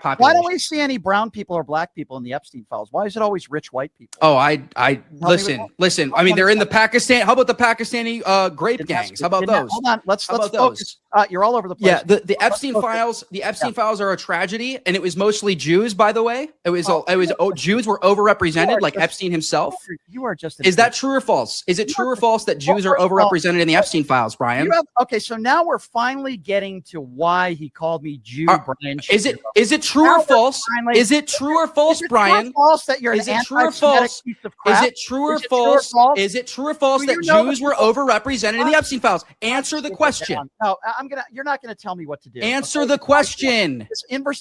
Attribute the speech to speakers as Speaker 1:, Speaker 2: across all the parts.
Speaker 1: population.
Speaker 2: Why don't we see any brown people or black people in the Epstein files? Why is it always rich white people?
Speaker 1: Oh, listen. I mean, they're in the Pakistan. How about the Pakistani grape gangs? How about those?
Speaker 2: Hold on. Let's focus. You're all over the place.
Speaker 1: Yeah, the Epstein files. The Epstein files are a tragedy, and it was mostly Jews, by the way. Jews were overrepresented, like Epstein himself.
Speaker 2: You are just.
Speaker 1: Is that true or false? Is it true or false that Jews are overrepresented in the Epstein files, Brian?
Speaker 2: Okay, so now we're finally getting to why he called me Jew, Brian.
Speaker 1: Is it true or false? Is it true or false, Brian?
Speaker 2: False that you're an anti-Semitic piece of crap?
Speaker 1: Is it true or false? Is it true or false that Jews were overrepresented in the Epstein files? Answer the question.
Speaker 2: No, you're not going to tell me what to do.
Speaker 1: Answer the question.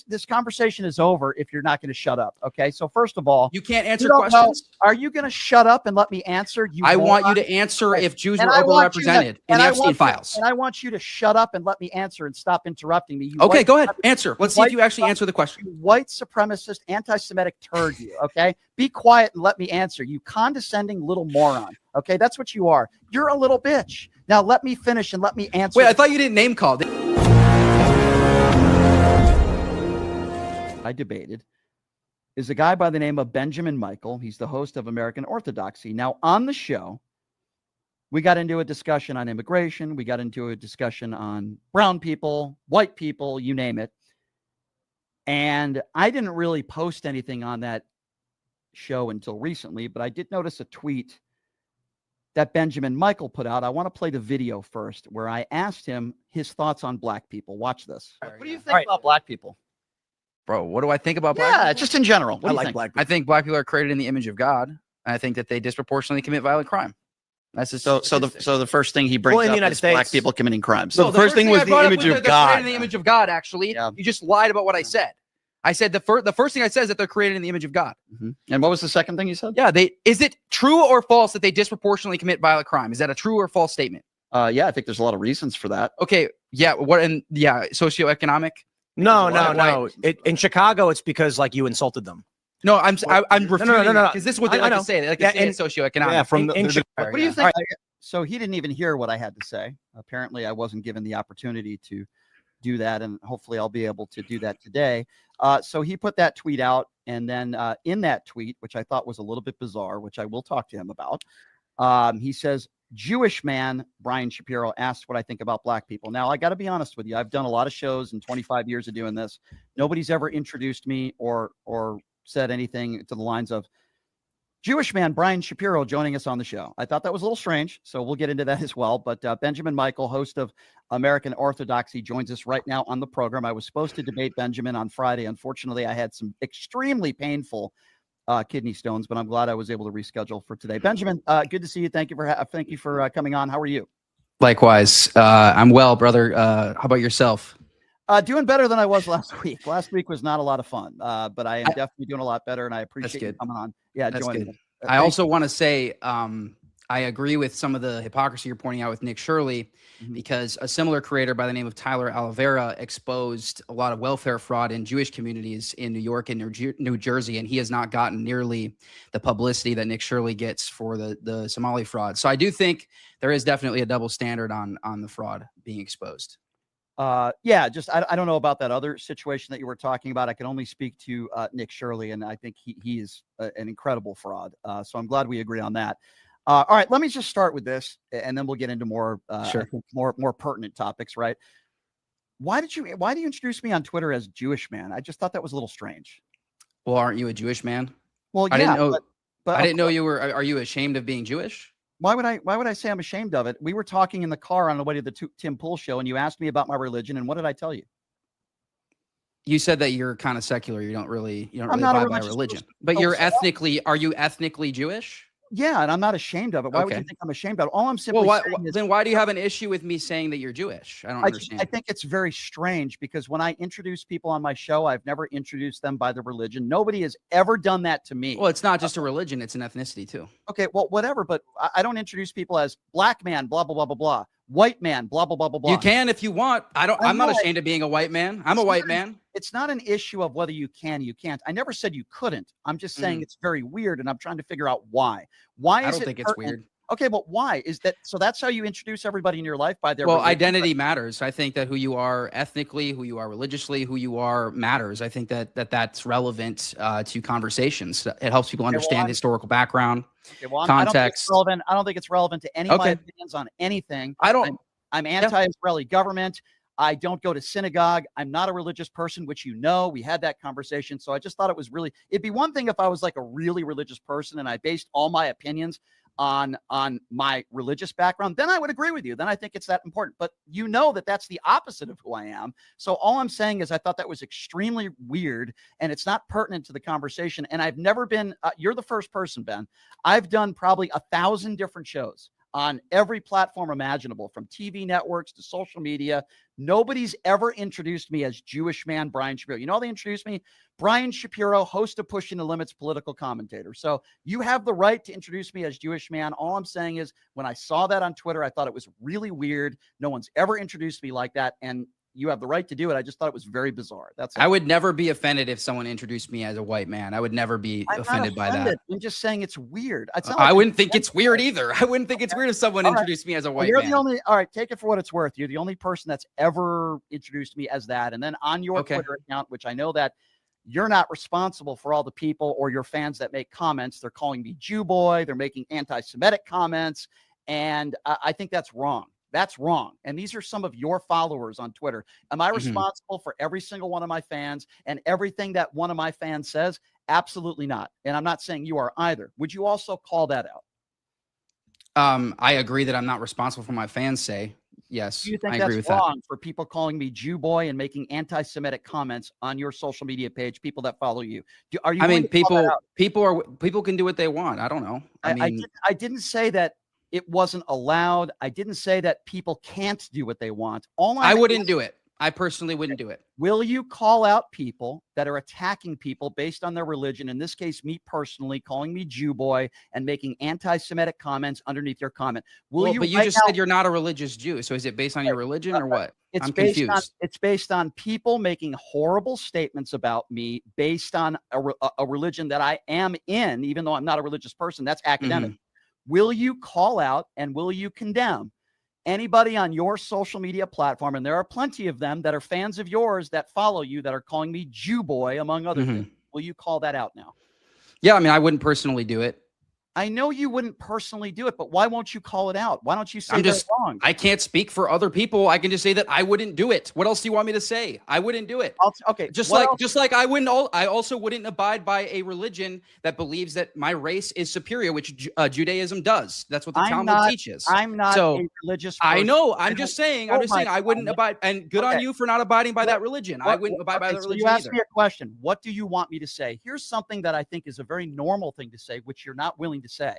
Speaker 2: This conversation is over if you're not going to shut up. Okay, so first of all,
Speaker 1: you can't answer questions.
Speaker 2: Are you going to shut up and let me answer?
Speaker 1: I want you to answer if Jews were overrepresented in the Epstein files.
Speaker 2: And I want you to shut up and let me answer and stop interrupting me.
Speaker 1: Okay, go ahead. Answer. Let's see if you actually answer the question.
Speaker 2: You white supremacist, anti-Semitic turd, you. Okay, be quiet and let me answer. You condescending little moron. Okay, that's what you are. You're a little bitch. Now let me finish and let me answer.
Speaker 1: Wait, I thought you didn't name call.
Speaker 2: I debated is a guy by the name of Benjamin Michael. He's the host of American Orthodoxy. Now on the show, we got into a discussion on immigration. We got into a discussion on brown people, white people, you name it. And I didn't really post anything on that show until recently, but I did notice a tweet that Benjamin Michael put out. I want to play the video first where I asked him his thoughts on black people. Watch this. What do you think about black people?
Speaker 1: Bro, what do I think about black people?
Speaker 2: Yeah, just in general. What do you think?
Speaker 1: Black people? I think black people are created in the image of God. I think that they disproportionately commit violent crime. That's just,
Speaker 2: so the first thing he brings up is black people committing crimes.
Speaker 1: So the first thing was the image of God. In the image of God, actually. Yeah. You just lied about what I said. I said the first thing I said is that they're created in the image of God.
Speaker 2: Mm-hmm. And what was the second thing you said?
Speaker 1: Yeah, is it true or false that they disproportionately commit violent crime? Is that a true or false statement?
Speaker 2: Yeah, I think there's a lot of reasons for that.
Speaker 1: Okay, yeah, socioeconomic?
Speaker 3: No. In Chicago, it's because like you insulted them.
Speaker 1: No, I'm refuting
Speaker 3: no.
Speaker 1: Because this is what they like to say. They like to say it's socioeconomic.
Speaker 3: Yeah,
Speaker 2: what do you think? So he didn't even hear what I had to say. Apparently, I wasn't given the opportunity to do that, and hopefully I'll be able to do that today. So he put that tweet out, and then in that tweet, which I thought was a little bit bizarre, which I will talk to him about, he says, Jewish man Brian Shapiro asked what I think about black people. Now, I got to be honest with you. I've done a lot of shows in 25 years of doing this. Nobody's ever introduced me or said anything to the lines of Jewish man Brian Shapiro joining us on the show. I thought that was a little strange, so we'll get into that as well. But Benjamin Michael, host of American Orthodoxy, joins us right now on the program. I was supposed to debate Benjamin on Friday. Unfortunately, I had some extremely painful kidney stones, but I'm glad I was able to reschedule for today. Benjamin, good to see you. Thank you for coming on. How are you?
Speaker 1: Likewise. I'm well, brother. How about yourself?
Speaker 2: Doing better than I was last week. Last week was not a lot of fun, but I am definitely doing a lot better, and I appreciate you coming on. Yeah, joining me.
Speaker 1: I also want to say I agree with some of the hypocrisy you're pointing out with Nick Shirley, because a similar creator by the name of Tyler Oliveira exposed a lot of welfare fraud in Jewish communities in New York and New Jersey, and he has not gotten nearly the publicity that Nick Shirley gets for the Somali fraud. So I do think there is definitely a double standard on the fraud being exposed.
Speaker 2: Yeah, just I don't know about that other situation that you were talking about. I can only speak to Nick Shirley, and I think he is an incredible fraud. So I'm glad we agree on that. All right, let me just start with this, and then we'll get into more more pertinent topics. Right? Why do you introduce me on Twitter as Jewish man? I just thought that was a little strange.
Speaker 1: Well, aren't you a Jewish man?
Speaker 2: Well, yeah,
Speaker 1: I didn't know. But I didn't know you were. Are you ashamed of being Jewish?
Speaker 2: Why would I say I'm ashamed of it? We were talking in the car on the way to the Tim Pool show, and you asked me about my religion, and what did I tell you?
Speaker 1: You said that you're kind of secular. You don't really abide by religion. But are you ethnically Jewish?
Speaker 2: Yeah, and I'm not ashamed of it. Why would you think I'm ashamed of it? All I'm simply saying is,
Speaker 1: then why do you have an issue with me saying that you're Jewish? I don't understand.
Speaker 2: I think it's very strange because when I introduce people on my show, I've never introduced them by their religion. Nobody has ever done that to me.
Speaker 1: Well, it's not just a religion; it's an ethnicity too.
Speaker 2: Okay, well, whatever. But I don't introduce people as black man, blah blah blah blah blah, white man, blah blah blah blah blah.
Speaker 1: You can if you want. I'm not ashamed of being a white man. I'm a white man.
Speaker 2: It's not an issue of whether you can, you can't. I never said you couldn't. I'm just saying it's very weird, and I'm trying to figure out why. Why is it?
Speaker 1: I don't think it's weird.
Speaker 2: Okay, but why is that? So that's how you introduce everybody in your life, by their
Speaker 1: Well,
Speaker 2: religion?
Speaker 1: identity matters. I think that who you are ethnically, who you are religiously, who you are matters. I think that's relevant to conversations. It helps people understand historical background,
Speaker 2: Okay, well, I don't think it's
Speaker 1: context.
Speaker 2: relevant. I don't think it's relevant to any of my
Speaker 1: Okay.
Speaker 2: opinions on anything.
Speaker 1: I don't.
Speaker 2: I'm anti-Israeli government. I don't go to synagogue. I'm not a religious person, which you know. We had that conversation. So I just thought it was really, it'd be one thing if I was like a really religious person and I based all my opinions on my religious background, then I would agree with you. Then I think it's that important. But you know that that's the opposite of who I am. So all I'm saying is I thought that was extremely weird and it's not pertinent to the conversation. And I've never been, you're the first person, Ben. I've done probably 1,000 different shows on every platform imaginable, from TV networks to social media. Nobody's ever introduced me as Jewish man Brian Shapiro. You know how they introduced me? Brian Shapiro, host of Pushing the Limits, political commentator. So you have the right to introduce me as Jewish man. All I'm saying is when I saw that on Twitter, I thought it was really weird. No one's ever introduced me like that. And you have the right to do it. I just thought it was very bizarre. That's all.
Speaker 1: I would never be offended if someone introduced me as a white man. I would never be offended by that.
Speaker 2: I'm just saying it's weird.
Speaker 1: I wouldn't think it's weird either. I wouldn't think it's weird if someone introduced me as a white man.
Speaker 2: You're the only, all right, take it for what it's worth. You're the only person that's ever introduced me as that. And then on your Twitter account, which I know that you're not responsible for all the people or your fans that make comments. They're calling me Jew boy. They're making anti-Semitic comments. And I think that's wrong. That's wrong. And these are some of your followers on Twitter. Am I responsible for every single one of my fans and everything that one of my fans says? Absolutely not. And I'm not saying you are either. Would you also call that out?
Speaker 1: I agree that I'm not responsible for my fans say. Yes,
Speaker 2: Do you think
Speaker 1: I agree
Speaker 2: that's
Speaker 1: with
Speaker 2: wrong for people calling me Jew boy and making anti-Semitic comments on your social media page, people that follow you? Are you
Speaker 1: I mean,
Speaker 2: people
Speaker 1: can do what they want. I don't know.
Speaker 2: I didn't say that it wasn't allowed. I didn't say that people can't do what they want.
Speaker 1: I wouldn't do it. I personally wouldn't do it.
Speaker 2: Will you call out people that are attacking people based on their religion? In this case, me personally, calling me Jew boy and making anti-Semitic comments underneath your comment. But
Speaker 1: you just said you're not a religious Jew. So is it based on your religion or what? I'm confused.
Speaker 2: It's based on people making horrible statements about me based on a religion that I am in, even though I'm not a religious person. That's academic. Will you call out and will you condemn anybody on your social media platform? And there are plenty of them that are fans of yours that follow you that are calling me Jew boy, among other things. Will you call that out now?
Speaker 1: Yeah, I mean, I wouldn't personally do it.
Speaker 2: I know you wouldn't personally do it, but why won't you call it out? Why don't you say that's wrong?
Speaker 1: I can't speak for other people. I can just say that I wouldn't do it. What else do you want me to say? I wouldn't do it.
Speaker 2: Okay.
Speaker 1: Just like I also wouldn't abide by a religion that believes that my race is superior, which Judaism does. That's what the Talmud teaches.
Speaker 2: I'm not a religious person.
Speaker 1: I know. I'm just saying I wouldn't abide, and good on you for not abiding by that religion. I wouldn't abide by that religion
Speaker 2: you asked
Speaker 1: either.
Speaker 2: me a question. What do you want me to say? Here's something that I think is a very normal thing to say, which you're not willing to say.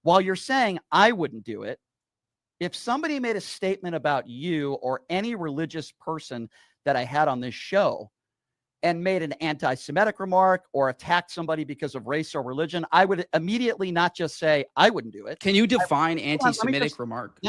Speaker 2: While you're saying I wouldn't do it, if somebody made a statement about you or any religious person that I had on this show and made an anti-Semitic remark or attacked somebody because of race or religion, I would immediately not just say I wouldn't do it.
Speaker 1: Can you define anti-Semitic remark?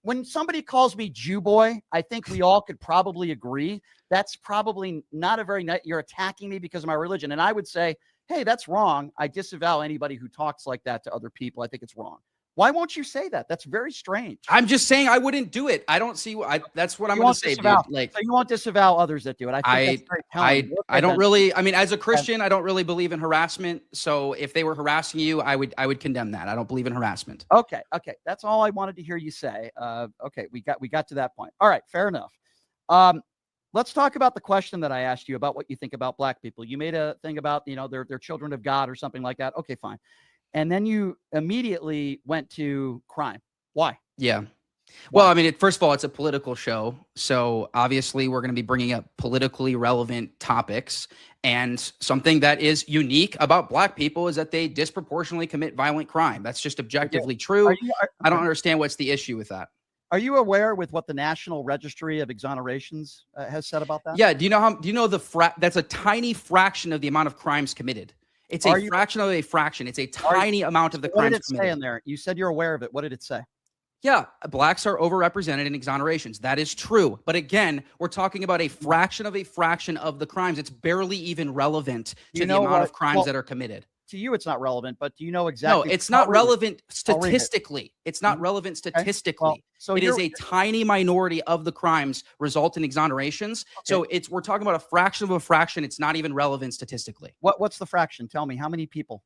Speaker 2: When somebody calls me Jew boy, I think we all could probably agree that's probably not a very nice, you're attacking me because of my religion. And I would say, hey, that's wrong. I disavow anybody who talks like that to other people. I think it's wrong. Why won't you say that? That's very strange.
Speaker 1: I'm just saying I wouldn't do it. I don't see. That's what I'm going to say, dude.
Speaker 2: Like, so you won't disavow others that do it. I
Speaker 1: don't really. I mean, as a Christian, I don't really believe in harassment. So if they were harassing you, I would condemn that. I don't believe in harassment.
Speaker 2: Okay. That's all I wanted to hear you say. Okay, we got to that point. All right, fair enough. Let's talk about the question that I asked you about what you think about black people. You made a thing about, they're children of God or something like that. Okay, fine. And then you immediately went to crime. Why?
Speaker 1: Yeah. Well, I mean, first of all, it's a political show. So obviously we're going to be bringing up politically relevant topics. And something that is unique about black people is that they disproportionately commit violent crime. That's just objectively true. I don't understand what's the issue with that.
Speaker 2: Are you aware with what the National Registry of Exonerations has said about that?
Speaker 1: Yeah. Do you know that's a tiny fraction of the amount of crimes committed. It's a fraction of a fraction. It's a tiny amount of the crimes committed.
Speaker 2: What did it say in there? You said you're aware of it. What did it say?
Speaker 1: Yeah, blacks are overrepresented in exonerations. That is true. But again, we're talking about a fraction of the crimes. It's barely even relevant to the amount of crimes that are committed.
Speaker 2: to you it's not relevant, but do you know
Speaker 1: No,
Speaker 2: exactly?
Speaker 1: it's not relevant
Speaker 2: I'll read it.
Speaker 1: statistically. It's not relevant statistically.
Speaker 2: Well, so
Speaker 1: It is a tiny minority of the crimes result in exonerations. So we're talking about a fraction of a fraction. It's not even relevant statistically.
Speaker 2: What's the fraction? Tell me, how many people?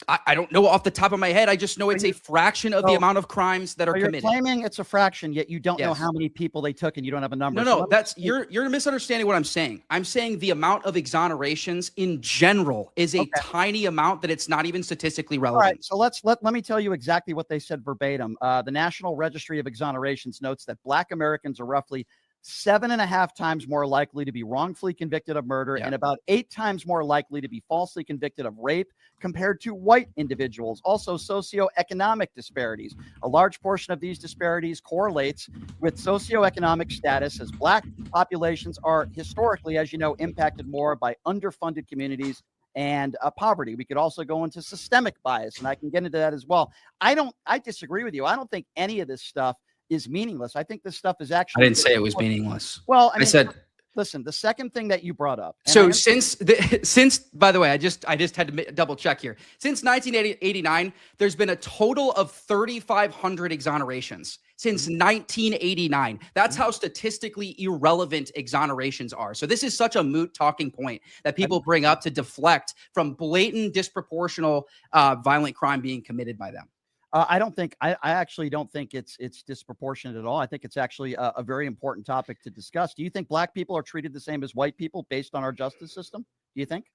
Speaker 1: I don't know off the top of my head. I just know it's a fraction of the amount of crimes that are
Speaker 2: You're
Speaker 1: committed.
Speaker 2: claiming it's a fraction, yet you don't know how many people they took, and you don't have a number.
Speaker 1: No, that's you're misunderstanding what I'm saying. I'm saying the amount of exonerations in general is a tiny amount that it's not even statistically relevant.
Speaker 2: All right, so let me tell you exactly what they said verbatim. The National Registry of Exonerations notes that Black Americans are roughly 7.5 times more likely to be wrongfully convicted of murder and about 8 times more likely to be falsely convicted of rape compared to white individuals. Also, socioeconomic disparities. A large portion of these disparities correlates with socioeconomic status, as Black populations are historically, as you know, impacted more by underfunded communities and poverty. We could also go into systemic bias, and I can get into that as well. I disagree with you. I don't think any of this stuff is meaningless. I think this stuff is actually.
Speaker 1: I didn't say it was meaningless.
Speaker 2: Well, I
Speaker 1: said,
Speaker 2: listen, the second thing that you brought up.
Speaker 1: So since by the way, I just had to double check here. Since 1989, there's been a total of 3,500 exonerations since 1989. That's how statistically irrelevant exonerations are. So this is such a moot talking point that people bring up to deflect from blatant disproportional violent crime being committed by them.
Speaker 2: I actually don't think it's disproportionate at all. I think it's actually a very important topic to discuss. Do you think Black people are treated the same as white people based on our justice system? Do you think?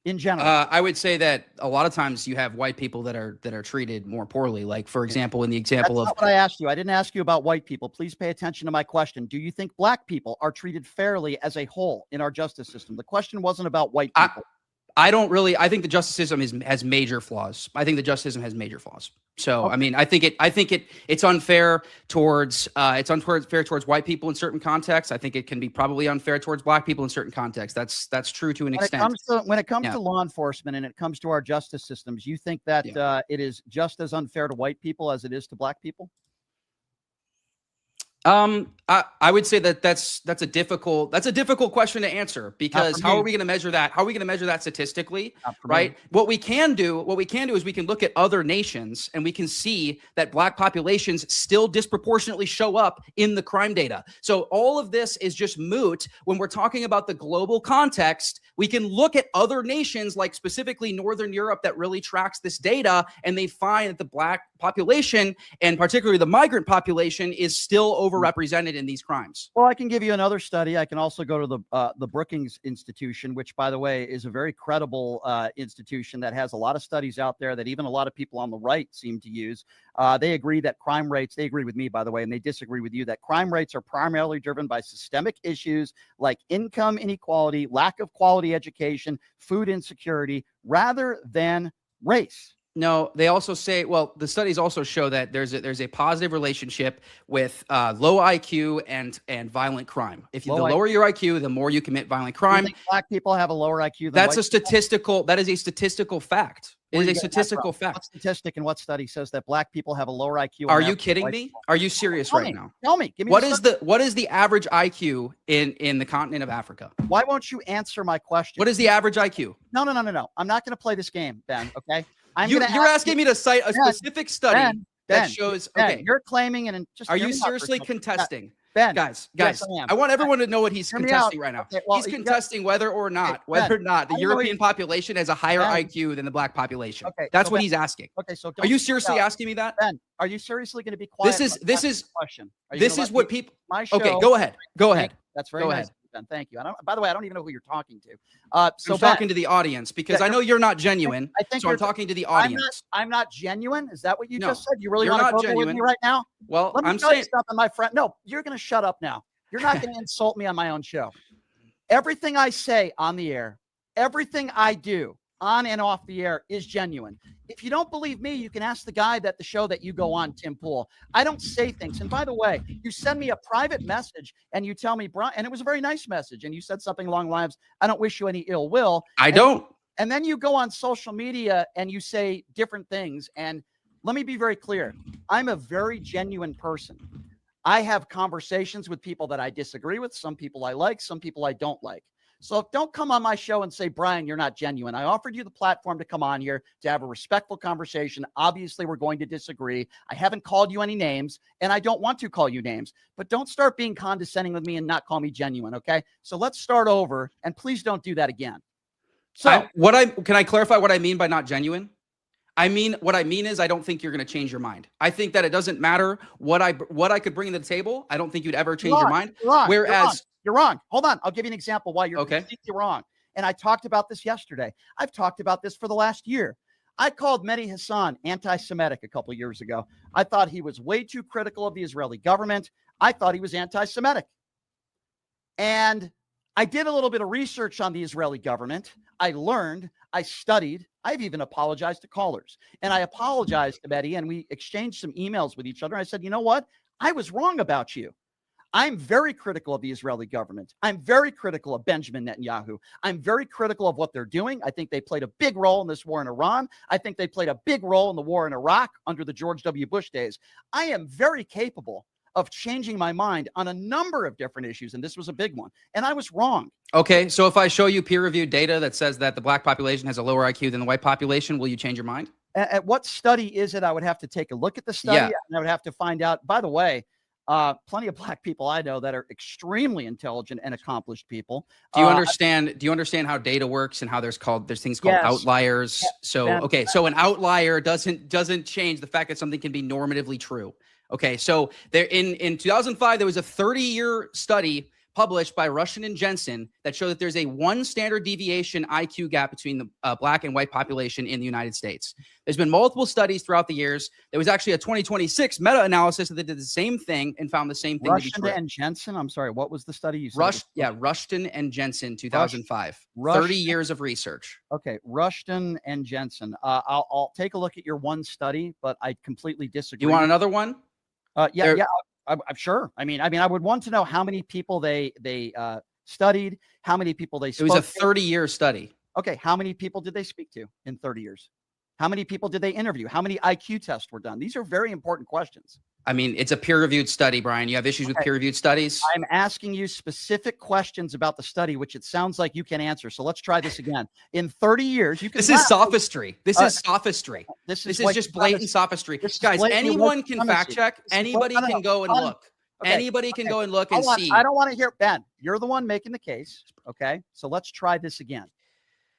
Speaker 2: In general,
Speaker 1: I would say that a lot of times you have white people that are treated more poorly. Like, for example, in the example
Speaker 2: That's not what I asked you. I didn't ask you about white people. Please pay attention to my question. Do you think Black people are treated fairly as a whole in our justice system? The question wasn't about white people.
Speaker 1: I think the justice system has major flaws. I think the justice system has major flaws. So, I mean, I think it's unfair towards white people in certain contexts. I think it can be probably unfair towards Black people in certain contexts. That's true to an extent.
Speaker 2: When it comes to law enforcement and it comes to our justice systems, you think that it is just as unfair to white people as it is to Black people?
Speaker 1: I would say that's a difficult question to answer, because how are we going to measure that? How are we going to measure that statistically? Right. What we can do is we can look at other nations and we can see that Black populations still disproportionately show up in the crime data. So all of this is just moot when we're talking about the global context. We can look at other nations, like specifically Northern Europe, that really tracks this data, and they find that the Black population, and particularly the migrant population, is still overrepresented in these crimes.
Speaker 2: Well, I can give you another study. I can also go to the Brookings Institution, which, by the way, is a very credible institution that has a lot of studies out there that even a lot of people on the right seem to use. They agree that crime rates, they agree with me, by the way, and they disagree with you, that crime rates are primarily driven by systemic issues like income inequality, lack of quality education, food insecurity, rather than race.
Speaker 1: No, they also say, well, the studies also show that there's a positive relationship with low IQ and violent crime. The lower your IQ, the more you commit violent crime.
Speaker 2: You think Black people have a lower IQ than
Speaker 1: that is a statistical fact. It is a statistical fact.
Speaker 2: What statistic and what study says that Black people have a lower IQ?
Speaker 1: Are you kidding me? Are you serious right now?
Speaker 2: Tell me. Give me
Speaker 1: what is the average IQ in the continent of Africa?
Speaker 2: Why won't you answer my question?
Speaker 1: What is the average IQ?
Speaker 2: No. I'm not going to play this game, Ben. Okay.
Speaker 1: You're asking me to cite a specific study that shows. Okay,
Speaker 2: you're claiming and just.
Speaker 1: Are you seriously contesting?
Speaker 2: Ben,
Speaker 1: guys,
Speaker 2: yes,
Speaker 1: I want everyone to know what he's contesting right now. Okay, well, he's contesting whether or not the European population has a higher IQ than the Black population. Okay, that's what he's asking. Okay, so are you seriously asking me that?
Speaker 2: Ben, are you seriously going to be quiet?
Speaker 1: This is
Speaker 2: question.
Speaker 1: This is what people.
Speaker 2: My show.
Speaker 1: Okay, go ahead. Go ahead.
Speaker 2: That's very nice. Ben, thank you. By the way, I don't even know who you're talking to.
Speaker 1: So I'm talking to the audience because I know you're not genuine. So I'm talking to the audience.
Speaker 2: I'm not genuine. Is that what you just said? You really want to go with me right now?
Speaker 1: Well,
Speaker 2: let me tell you something, my friend. No, you're going to shut up now. You're not going to insult me on my own show. Everything I say on the air, everything I do on and off the air is genuine. If you don't believe me, you can ask the guy that the show that you go on, Tim Pool. I don't say things. And by the way, you send me a private message and you tell me, Brian, and it was a very nice message. And you said something along the lines, I don't wish you any ill will.
Speaker 1: I don't.
Speaker 2: And then you go on social media and you say different things. And let me be very clear. I'm a very genuine person. I have conversations with people that I disagree with. Some people I like, some people I don't like. So don't come on my show and say, Brian, you're not genuine. I offered you the platform to come on here to have a respectful conversation. Obviously, we're going to disagree. I haven't called you any names, and I don't want to call you names, but don't start being condescending with me and not call me genuine, okay? So let's start over, and please don't do that again. So
Speaker 1: can I clarify what I mean by not genuine? What I mean is I don't think you're going to change your mind. I think that it doesn't matter what I could bring to the table. I don't think you'd ever change your mind. Whereas
Speaker 2: you're wrong. Hold on. I'll give you an example why you're
Speaker 1: okay.
Speaker 2: completely wrong. And I talked about this yesterday. I've talked about this for the last year. I called Mehdi Hassan anti-Semitic a couple of years ago. I thought he was way too critical of the Israeli government. I thought he was anti-Semitic. And I did a little bit of research on the Israeli government. I learned, I studied, I've even apologized to callers. And I apologized to Mehdi, and we exchanged some emails with each other. I said, you know what? I was wrong about you. I'm very critical of the Israeli government. I'm very critical of Benjamin Netanyahu. I'm very critical of what they're doing. I think they played a big role in this war in Iran. I think they played a big role in the war in Iraq under the George W. Bush days. I am very capable of changing my mind on a number of different issues, and this was a big one. And I was wrong.
Speaker 1: Okay, so if I show you peer-reviewed data that says that the black population has a lower IQ than the white population, will you change your mind?
Speaker 2: At what study is it? I would have to take a look at the study, and I would have to find out. By the way, plenty of black people I know that are extremely intelligent and accomplished people.
Speaker 1: Do you understand? Do you understand how data works and how there's things called outliers? So okay, so an outlier doesn't change the fact that something can be normatively true. Okay, so there in 2005 there was a 30-year study published by Rushton and Jensen that showed that there's a 1 standard deviation IQ gap between the black and white population in the United States. There's been multiple studies throughout the years. There was actually a 2026 meta-analysis that did the same thing and found the same thing to be true.
Speaker 2: Rushton and Jensen? I'm sorry, what was the study you said?
Speaker 1: Rushton and Jensen, 2005. 30 years of research.
Speaker 2: Okay, Rushton and Jensen. I'll take a look at your one study, but I completely disagree.
Speaker 1: You want another one?
Speaker 2: I'm sure. I mean, I would want to know how many people they studied, how many people they spoke to.
Speaker 1: It was a 30-year study.
Speaker 2: Okay, how many people did they speak to in 30 years? How many people did they interview? How many IQ tests were done? These are very important questions.
Speaker 1: I mean, it's a peer-reviewed study, Brian. You have issues with peer-reviewed studies?
Speaker 2: I'm asking you specific questions about the study, which it sounds like you can answer. So let's try this again. In 30 years, you can.
Speaker 1: This is sophistry. This is sophistry. This is just blatant sophistry. Guys, anyone can fact check. Anybody can go and look. Anybody can go and look and see.
Speaker 2: I don't want to hear, Ben, you're the one making the case. Okay. So let's try this again.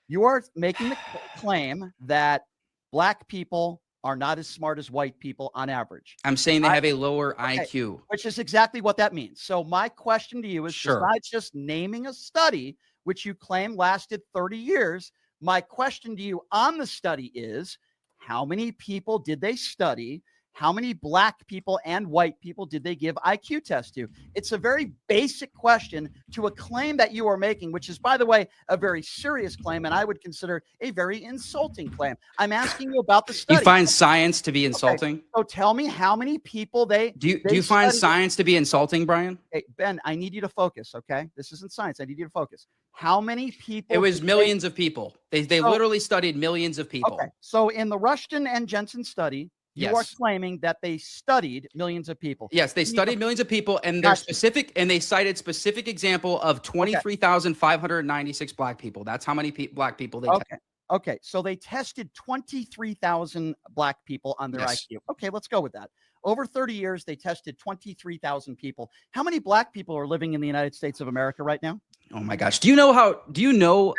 Speaker 2: You are making the claim that black people are not as smart as white people on average.
Speaker 1: I'm saying they have a lower IQ.
Speaker 2: Which is exactly what that means. So my question to you is, besides just naming a study, which you claim lasted 30 years, my question to you on the study is, how many people did they study? How many black people and white people did they give IQ tests to? It's a very basic question to a claim that you are making, which is, by the way, a very serious claim, and I would consider a very insulting claim. I'm asking you about the study.
Speaker 1: You find science to be insulting?
Speaker 2: So tell me how many people they
Speaker 1: do you find science to be insulting, Brian?
Speaker 2: Hey, Ben, I need you to focus, okay? This isn't science. I need you to focus. How many people?
Speaker 1: It was millions of people. They literally studied millions of people.
Speaker 2: Okay. So in the Rushton and Jensen study, you are claiming that they studied millions of people.
Speaker 1: Yes, they studied millions of people, and they're specific, and they cited specific example of 23,596 black people. That's how many black people they tested.
Speaker 2: Okay, so they tested 23,000 black people on their IQ. Okay, let's go with that. Over 30 years, they tested 23,000 people. How many black people are living in the United States of America right now?
Speaker 1: Oh my gosh. Do you know how data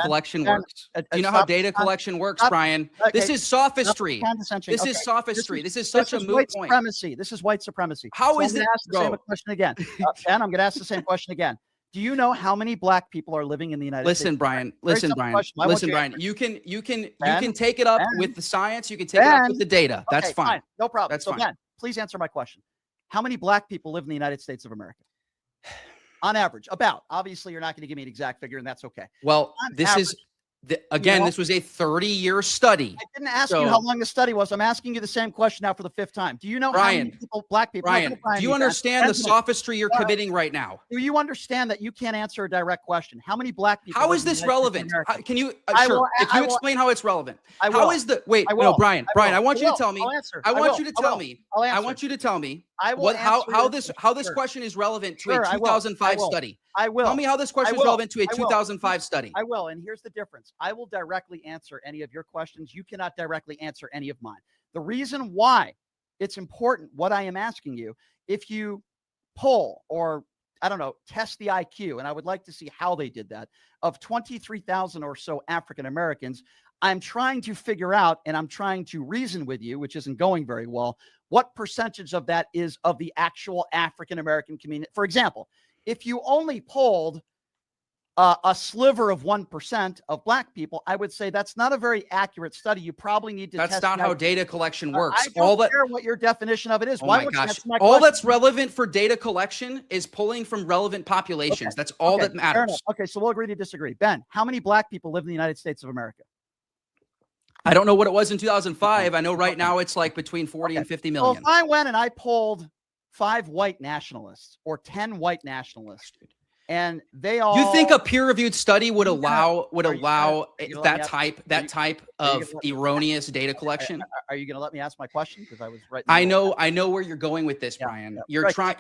Speaker 1: collection works? Do you know how data collection works, Brian? This is sophistry. This is sophistry. This is such a moot point.
Speaker 2: This is white supremacy.
Speaker 1: How is it?
Speaker 2: I'm going to ask the same question again. Ben, I'm going to ask the same question again. Do you know how many black people are living in the United States?
Speaker 1: Listen, Brian. Listen, Brian. You can take it up with the science. You can take it up with the data. That's fine.
Speaker 2: No problem.
Speaker 1: That's fine.
Speaker 2: Ben, please answer my question. How many black people live in the United States of America? On average, about. Obviously, you're not going to give me an exact figure, and that's okay.
Speaker 1: Well, this was a 30-year study.
Speaker 2: I didn't ask you how long the study was. I'm asking you the same question now for the 5th time. Do you know how many people, black people?
Speaker 1: Brian, do you understand the sophistry you're committing right now?
Speaker 2: Do you understand that you can't answer a direct question? How many black people?
Speaker 1: How is this relevant? Can you? Sure. If you explain how it's relevant. How is the? Wait, no, Brian. I want you to tell me. I want you to tell me. I want you to tell me how this question is relevant to a 2005 study.
Speaker 2: I will.
Speaker 1: Tell me how this question is relevant to a 2005 study.
Speaker 2: I will. And here's the difference. I will directly answer any of your questions. You cannot directly answer any of mine. The reason why it's important, what I am asking you, if you poll or, I don't know, test the IQ, and I would like to see how they did that, of 23,000 or so African Americans, I'm trying to figure out, and I'm trying to reason with you, which isn't going very well, what percentage of that is of the actual African American community. For example, if you only polled a sliver of 1% of black people, I would say that's not a very accurate study. You probably need to.
Speaker 1: That's not how data collection works.
Speaker 2: I don't care what your definition of it is.
Speaker 1: Oh my gosh! All that's relevant for data collection is pulling from relevant populations. Okay. That's all that matters.
Speaker 2: Okay, so we'll agree to disagree. Ben, how many black people live in the United States of America?
Speaker 1: I don't know what it was in 2005. I know right now it's like between 40 and 50 million.
Speaker 2: So if I went and I polled 5 white nationalists or 10 white nationalists, and they all,
Speaker 1: you think a peer-reviewed study would allow that type of erroneous data collection?
Speaker 2: Are you going to let me ask my question? Because I was right.
Speaker 1: I know where you're going with this, Brian. You're trying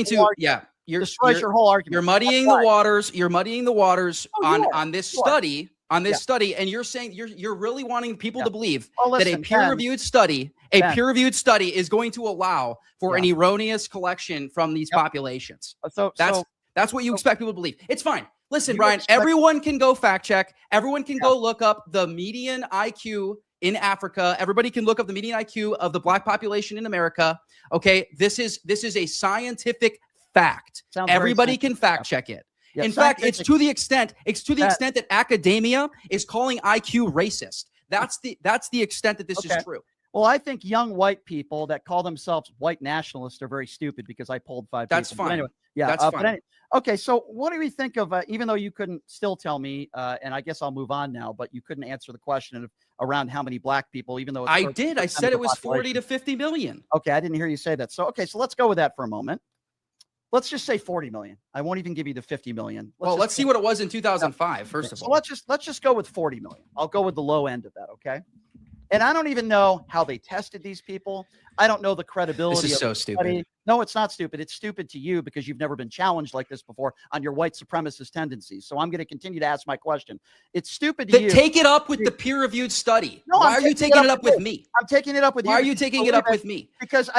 Speaker 1: to
Speaker 2: destroy your whole argument.
Speaker 1: You're muddying the waters. You're muddying the waters on this study. On this study, and you're saying you're really wanting people to believe that a peer-reviewed study is going to allow for an erroneous collection from these populations. That's what you expect people to believe. It's fine. Listen, Brian, everyone can go fact check. Everyone can go look up the median IQ in Africa. Everybody can look up the median IQ of the black population in America. Okay, this is a scientific fact. Everybody can fact check it. Yeah, in fact, it's to the extent that academia is calling IQ racist. That's the extent that this is true.
Speaker 2: Well, I think young white people that call themselves white nationalists are very stupid because I polled 5
Speaker 1: That's
Speaker 2: people.
Speaker 1: Fine.
Speaker 2: But anyway, yeah,
Speaker 1: that's fine.
Speaker 2: Okay, so what do we think of, even though you couldn't still tell me, and I guess I'll move on now, but you couldn't answer the question of around how many black people, even though
Speaker 1: I did. I said it was 40 to 50 million.
Speaker 2: Okay, I didn't hear you say that. So, okay, so let's go with that for a moment. Let's just say 40 million. I won't even give you the 50 million.
Speaker 1: Let's see what it was in 2005, first of all.
Speaker 2: So let's just go with 40 million. I'll go with the low end of that, okay? And I don't even know how they tested these people. I don't know the credibility.
Speaker 1: This is so stupid.
Speaker 2: No, it's not stupid. It's stupid to you because you've never been challenged like this before on your white supremacist tendencies. So I'm going to continue to ask my question. It's stupid to you.
Speaker 1: Take it up with the peer-reviewed study. No, why are you taking it up with me?
Speaker 2: I'm taking it up with you.
Speaker 1: Why are you taking it up with me?
Speaker 2: Because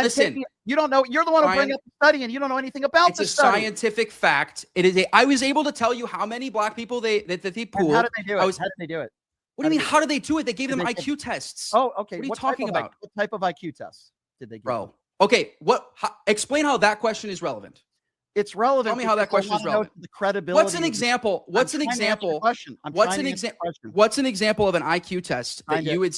Speaker 2: you don't know. You're the one who bring up the study, and you don't know anything about the study.
Speaker 1: It's a scientific fact. It is. I was able to tell you how many black people they pooled.
Speaker 2: How did they do it? How did they do it?
Speaker 1: What do you mean? How did they do it? They gave them IQ tests.
Speaker 2: Oh, okay.
Speaker 1: What are you talking about?
Speaker 2: What type of IQ tests did they give?
Speaker 1: Bro. Okay. Explain how that question is relevant.
Speaker 2: It's relevant.
Speaker 1: Tell me how that question is relevant.
Speaker 2: The credibility.
Speaker 1: What's an example? What's an example of an IQ test that you would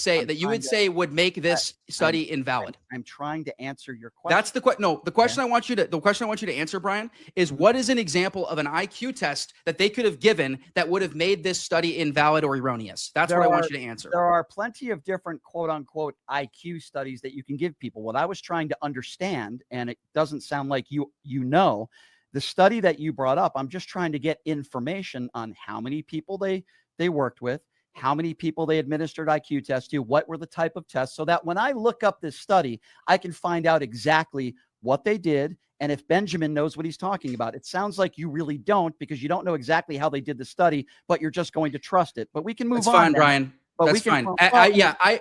Speaker 1: say would make this study invalid?
Speaker 2: I'm trying to answer your question.
Speaker 1: That's the question. No, the question I want you to answer, Brian, is what is an example of an IQ test that they could have given that would have made this study invalid or erroneous? That's what I want you to answer.
Speaker 2: There are plenty of different quote unquote IQ studies that you can give people. What I was trying to understand, and it doesn't sound like you know. The study that you brought up, I'm just trying to get information on how many people they worked with, how many people they administered IQ tests to, what were the type of tests, so that when I look up this study, I can find out exactly what they did and if Benjamin knows what he's talking about. It sounds like you really don't because you don't know exactly how they did the study, but you're just going to trust it. But we can move on.
Speaker 1: That's fine, Brian. That's fine.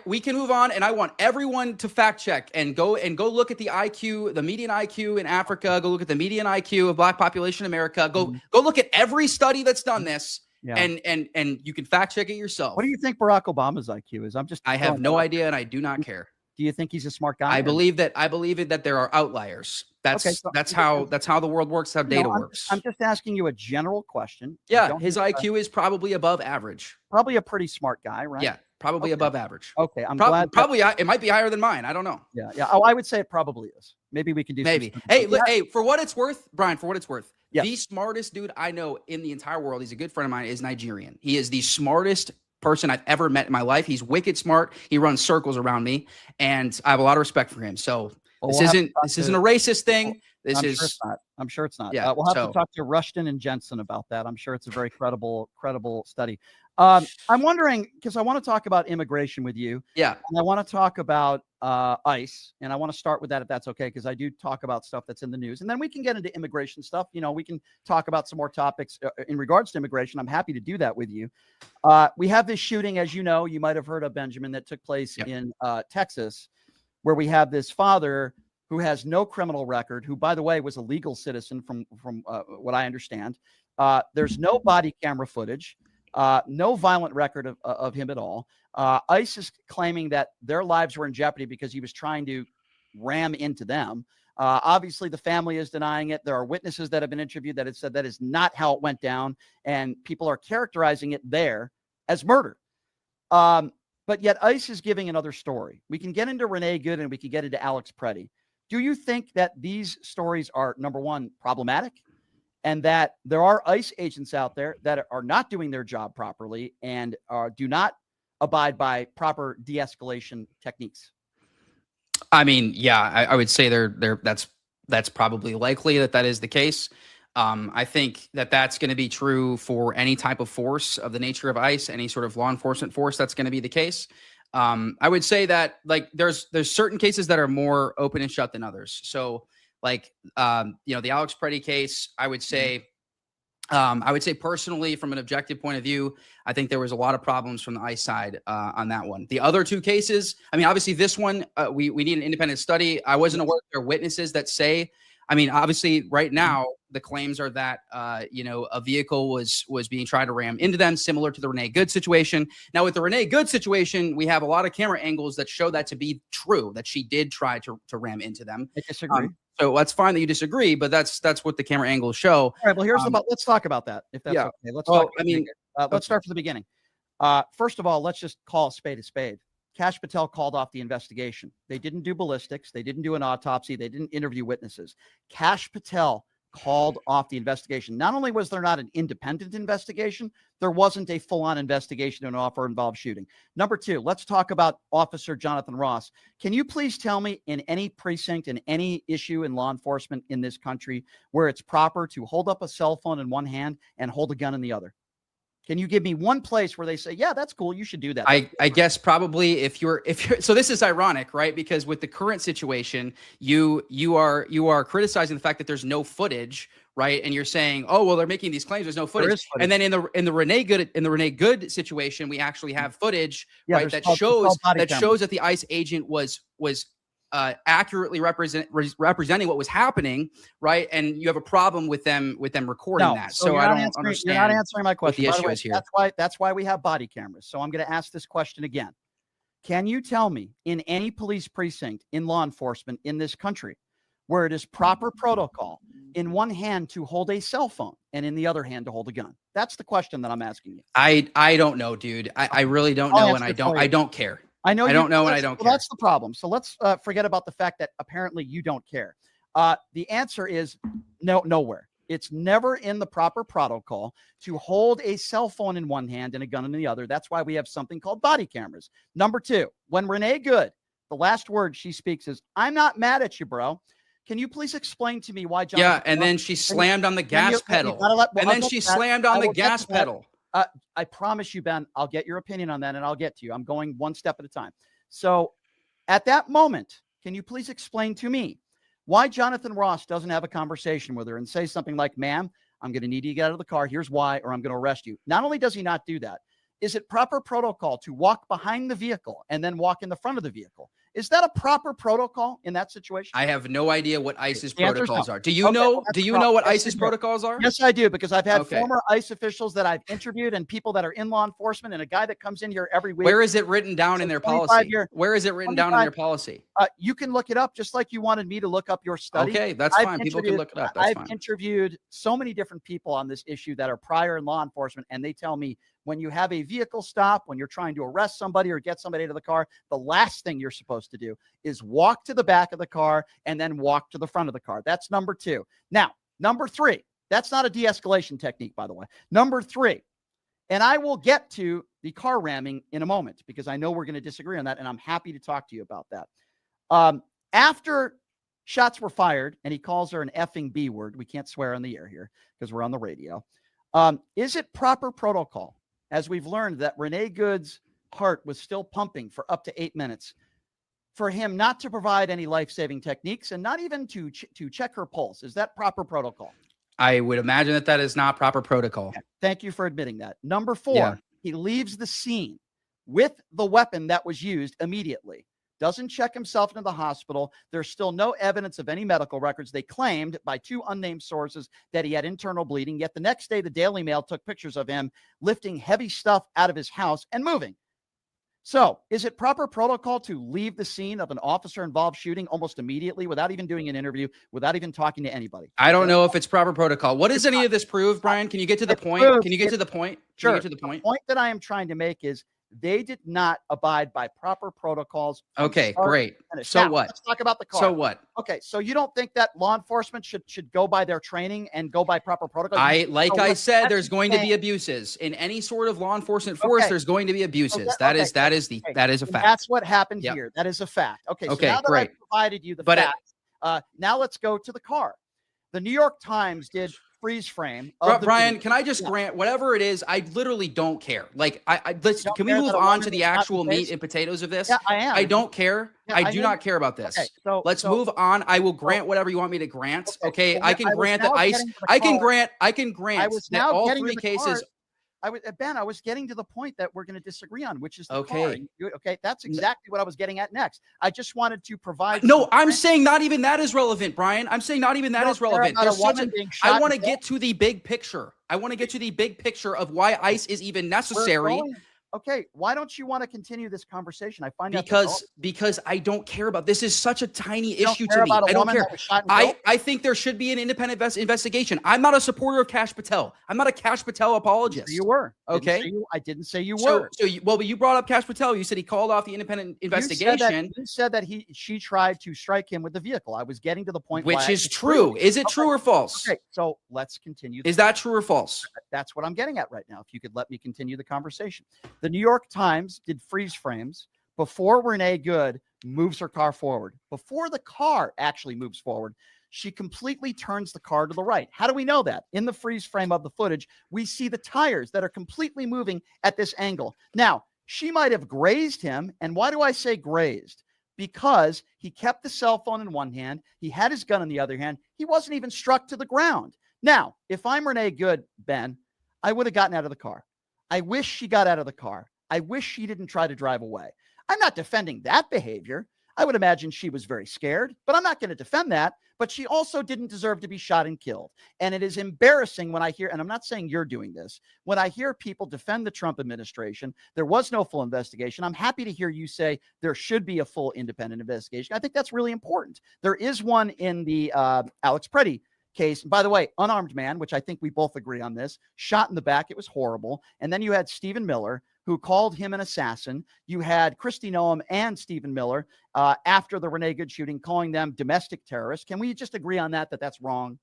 Speaker 1: We can move on, and I want everyone to fact check and go look at the IQ, the median IQ in Africa. Go look at the median IQ of black population in America. Go look at every study that's done this, and you can fact check it yourself.
Speaker 2: What do you think Barack Obama's IQ is?
Speaker 1: I have no idea, and I do not care.
Speaker 2: Do you think he's a smart guy?
Speaker 1: I believe that there are outliers. That's how the world works. How data works.
Speaker 2: I'm just asking you a general question.
Speaker 1: Yeah, his IQ is probably above average.
Speaker 2: Probably a pretty smart guy, right?
Speaker 1: Yeah, probably above average.
Speaker 2: Okay, I'm glad.
Speaker 1: Probably it might be higher than mine. I don't know.
Speaker 2: Yeah. Oh, I would say it probably is. Maybe we can do.
Speaker 1: Maybe. Hey, for what it's worth, Brian. For what it's worth, the smartest dude I know in the entire world. He's a good friend of mine. Is Nigerian. He is the smartest person I've ever met in my life. He's wicked smart. He runs circles around me, and I have a lot of respect for him. So this isn't a racist thing. This
Speaker 2: I'm
Speaker 1: is
Speaker 2: sure it's not. I'm sure it's not.
Speaker 1: Yeah,
Speaker 2: We'll have
Speaker 1: so
Speaker 2: to talk to Rushton and Jensen about that. I'm sure it's a very credible study. I'm wondering, because I want to talk about immigration with you.
Speaker 1: yeah.
Speaker 2: And I want to talk about ICE, and I want to start with that if that's okay, because I do talk about stuff that's in the news, and then we can get into immigration stuff. You know, we can talk about some more topics in regards to immigration. I'm happy to do that with you. We have this shooting, as you know, you might have heard of, Benjamin, that took place in Texas, where we have this father who has no criminal record, who, by the way, was a legal citizen from what I understand. There's no body camera footage. No violent record of him at all. ICE is claiming that their lives were in jeopardy because he was trying to ram into them. Obviously, the family is denying it. There are witnesses that have been interviewed that have said that is not how it went down, and people are characterizing it there as murder. But yet ICE is giving another story. We can get into Renee Good and we can get into Alex Preddy. Do you think that these stories are, number one, problematic, and that there are ICE agents out there that are not doing their job properly and do not abide by proper de-escalation techniques?
Speaker 1: I mean, yeah, I would say that's probably likely that is the case. I think that that's going to be true for any type of force of the nature of ICE, any sort of law enforcement force. That's going to be the case. I would say that, like, there's certain cases that are more open and shut than others. So, like, the Alex Preddy case, I would say personally, from an objective point of view, I think there was a lot of problems from the ICE side on that one. The other two cases, I mean, obviously this one, we need an independent study. I wasn't aware there are witnesses that say, I mean, obviously right now the claims are that, a vehicle was being tried to ram into them, similar to the Renee Good situation. Now with the Renee Good situation, we have a lot of camera angles that show that to be true, that she did try to ram into them.
Speaker 2: I disagree.
Speaker 1: So that's fine that you disagree, but that's what the camera angles show.
Speaker 2: All right. Well, let's talk about that, if that's okay. Let's start from the beginning. First of all, let's just call a spade a spade. Kash Patel called off the investigation. They didn't do ballistics. They didn't do an autopsy. They didn't interview witnesses. Kash Patel called off the investigation. Not only was there not an independent investigation, there wasn't a full-on investigation in an offer-involved shooting. Number two, let's talk about Officer Jonathan Ross. Can you please tell me, in any precinct, in any issue in law enforcement in this country, where it's proper to hold up a cell phone in one hand and hold a gun in the other? Can you give me one place where they say, yeah, that's cool, you should do that?
Speaker 1: I guess probably if you're so this is ironic, right? Because with the current situation, you are criticizing the fact that there's no footage, right? And you're saying, oh, well, they're making these claims, there's no footage. And then in the Renee Good situation, we actually have footage, right? That shows that the ICE agent was accurately representing what was happening, right? And you have a problem with them recording that. So I don't understand.
Speaker 2: You're not answering my question.
Speaker 1: What the issue is here.
Speaker 2: That's why we have body cameras. So I'm going to ask this question again. Can you tell me, in any police precinct in law enforcement in this country, where it is proper protocol in one hand to hold a cell phone and in the other hand to hold a gun? That's the question that I'm asking you.
Speaker 1: I don't know, dude. I really don't know, and I don't care.
Speaker 2: I know
Speaker 1: I don't know, and I don't care.
Speaker 2: That's the problem. So let's forget about the fact that apparently you don't care. The answer is nowhere. It's never in the proper protocol to hold a cell phone in one hand and a gun in the other. That's why we have something called body cameras. Number two, when Renee Good, the last word she speaks is, "I'm not mad at you, bro. Can you please explain to me why John?"
Speaker 1: Yeah, and then she slammed on the gas pedal. And then she slammed on the gas pedal.
Speaker 2: I promise you, Ben, I'll get your opinion on that, and I'll get to you. I'm going one step at a time. So at that moment, can you please explain to me why Jonathan Ross doesn't have a conversation with her and say something like, "Ma'am, I'm going to need you to get out of the car. Here's why, or I'm going to arrest you." Not only does he not do that, is it proper protocol to walk behind the vehicle and then walk in the front of the vehicle? Is that a proper protocol in that situation?
Speaker 1: I have no idea what ICE's protocols are. Do you know? Do you know what ICE's protocols are?
Speaker 2: Yes, I do, because I've had former ICE officials that I've interviewed and people that are in law enforcement, and a guy that comes in here every week.
Speaker 1: Where is it written down in their policy? Where is it written down in their policy?
Speaker 2: You can look it up, just like you wanted me to look up your study.
Speaker 1: Okay, that's fine. People can look it up. That's fine.
Speaker 2: I've interviewed so many different people on this issue that are prior in law enforcement, and they tell me, when you have a vehicle stop, when you're trying to arrest somebody or get somebody out of the car, the last thing you're supposed to do is walk to the back of the car and then walk to the front of the car. That's number two. Now, number three, that's not a de-escalation technique, by the way. Number three, and I will get to the car ramming in a moment, because I know we're going to disagree on that, and I'm happy to talk to you about that. After Shots were fired, and he calls her an effing B word. We can't swear on the air here because we're on the radio. Is it proper protocol, as we've learned that Renee Good's heart was still pumping for up to 8 minutes, for him not to provide any life-saving techniques and not even to check her pulse? Is that proper protocol?
Speaker 1: I would imagine that that is not proper protocol.
Speaker 2: Okay. Thank you for admitting that. Number 4, he leaves the scene with the weapon that was used immediately. Doesn't check himself into the hospital. There's still no evidence of any medical records. They claimed by 2 unnamed sources that he had internal bleeding. Yet the next day, the Daily Mail took pictures of him lifting heavy stuff out of his house and moving. So is it proper protocol to leave the scene of an officer-involved shooting almost immediately without even doing an interview, without even talking to anybody?
Speaker 1: I don't know if it's proper protocol. What does any of this prove, Brian? Can you get to the point? Can you get to the point?
Speaker 2: Sure.
Speaker 1: Can you get to the point?
Speaker 2: The point that I am trying to make is they did not abide by proper protocols.
Speaker 1: Okay, great. So
Speaker 2: now,
Speaker 1: what?
Speaker 2: Let's talk about the car.
Speaker 1: So what?
Speaker 2: Okay, so you don't think that law enforcement should go by their training and go by proper protocols?
Speaker 1: I said, there's going to be abuses in any sort of law enforcement force. There's going to be abuses. That is a fact.
Speaker 2: That's what happened here. That is a fact. Okay, so now that I provided you the facts, now let's go to the car. The New York Times did freeze frame.
Speaker 1: Brian, can I just grant whatever it is? I literally don't care. Like, can we move on to the actual meat and potatoes of this?
Speaker 2: Yeah, I am.
Speaker 1: I don't care. I do not care about this.
Speaker 2: Okay, so
Speaker 1: let's move on. I will grant whatever you want me to grant. Okay,
Speaker 2: so
Speaker 1: I can grant that ICE. I can grant that all 3 cases.
Speaker 2: Ben, I was getting to the point that we're going to disagree on, which is the
Speaker 1: okay.
Speaker 2: car. Okay, that's exactly what I was getting at next. I just wanted to provide.
Speaker 1: No, I'm saying not even that is relevant, Brian. I'm saying not even that is relevant. There's such I want to get to the big picture. I want to get to the big picture of why ICE is even necessary.
Speaker 2: Okay, why don't you want to continue this conversation? I find
Speaker 1: because I don't care about this. Is such a tiny issue to me. I don't care. I think there should be an independent investigation. I'm not a supporter of Kash Patel. I'm not a Kash Patel apologist.
Speaker 2: You were
Speaker 1: okay.
Speaker 2: I didn't say you were.
Speaker 1: But you brought up Kash Patel. You said he called off the independent investigation.
Speaker 2: You said that she tried to strike him with the vehicle. I was getting to the point.
Speaker 1: Which is true. Is it true or false?
Speaker 2: Okay, so let's continue.
Speaker 1: Is that true or false?
Speaker 2: That's what I'm getting at right now. If you could let me continue the conversation. The New York Times did freeze frames before Renee Good moves her car forward. Before the car actually moves forward, she completely turns the car to the right. How do we know that? In the freeze frame of the footage, we see the tires that are completely moving at this angle. Now, she might have grazed him. And why do I say grazed? Because he kept the cell phone in one hand. He had his gun in the other hand. He wasn't even struck to the ground. Now, if I'm Renee Good, Ben, I would have gotten out of the car. I wish she got out of the car. I wish she didn't try to drive away. I'm not defending that behavior. I would imagine she was very scared, but I'm not going to defend that. But she also didn't deserve to be shot and killed. And it is embarrassing when I hear, and I'm not saying you're doing this, when I hear people defend the Trump administration, there was no full investigation. I'm happy to hear you say there should be a full independent investigation. I think that's really important. There is one in the Alex Preddy case. By the way, unarmed man, which I think we both agree on this, shot in the back. It was horrible. And then you had Stephen Miller, who called him an assassin. You had Kristi Noem and Stephen Miller after the Renee Good shooting, calling them domestic terrorists. Can we just agree on that that's wrong?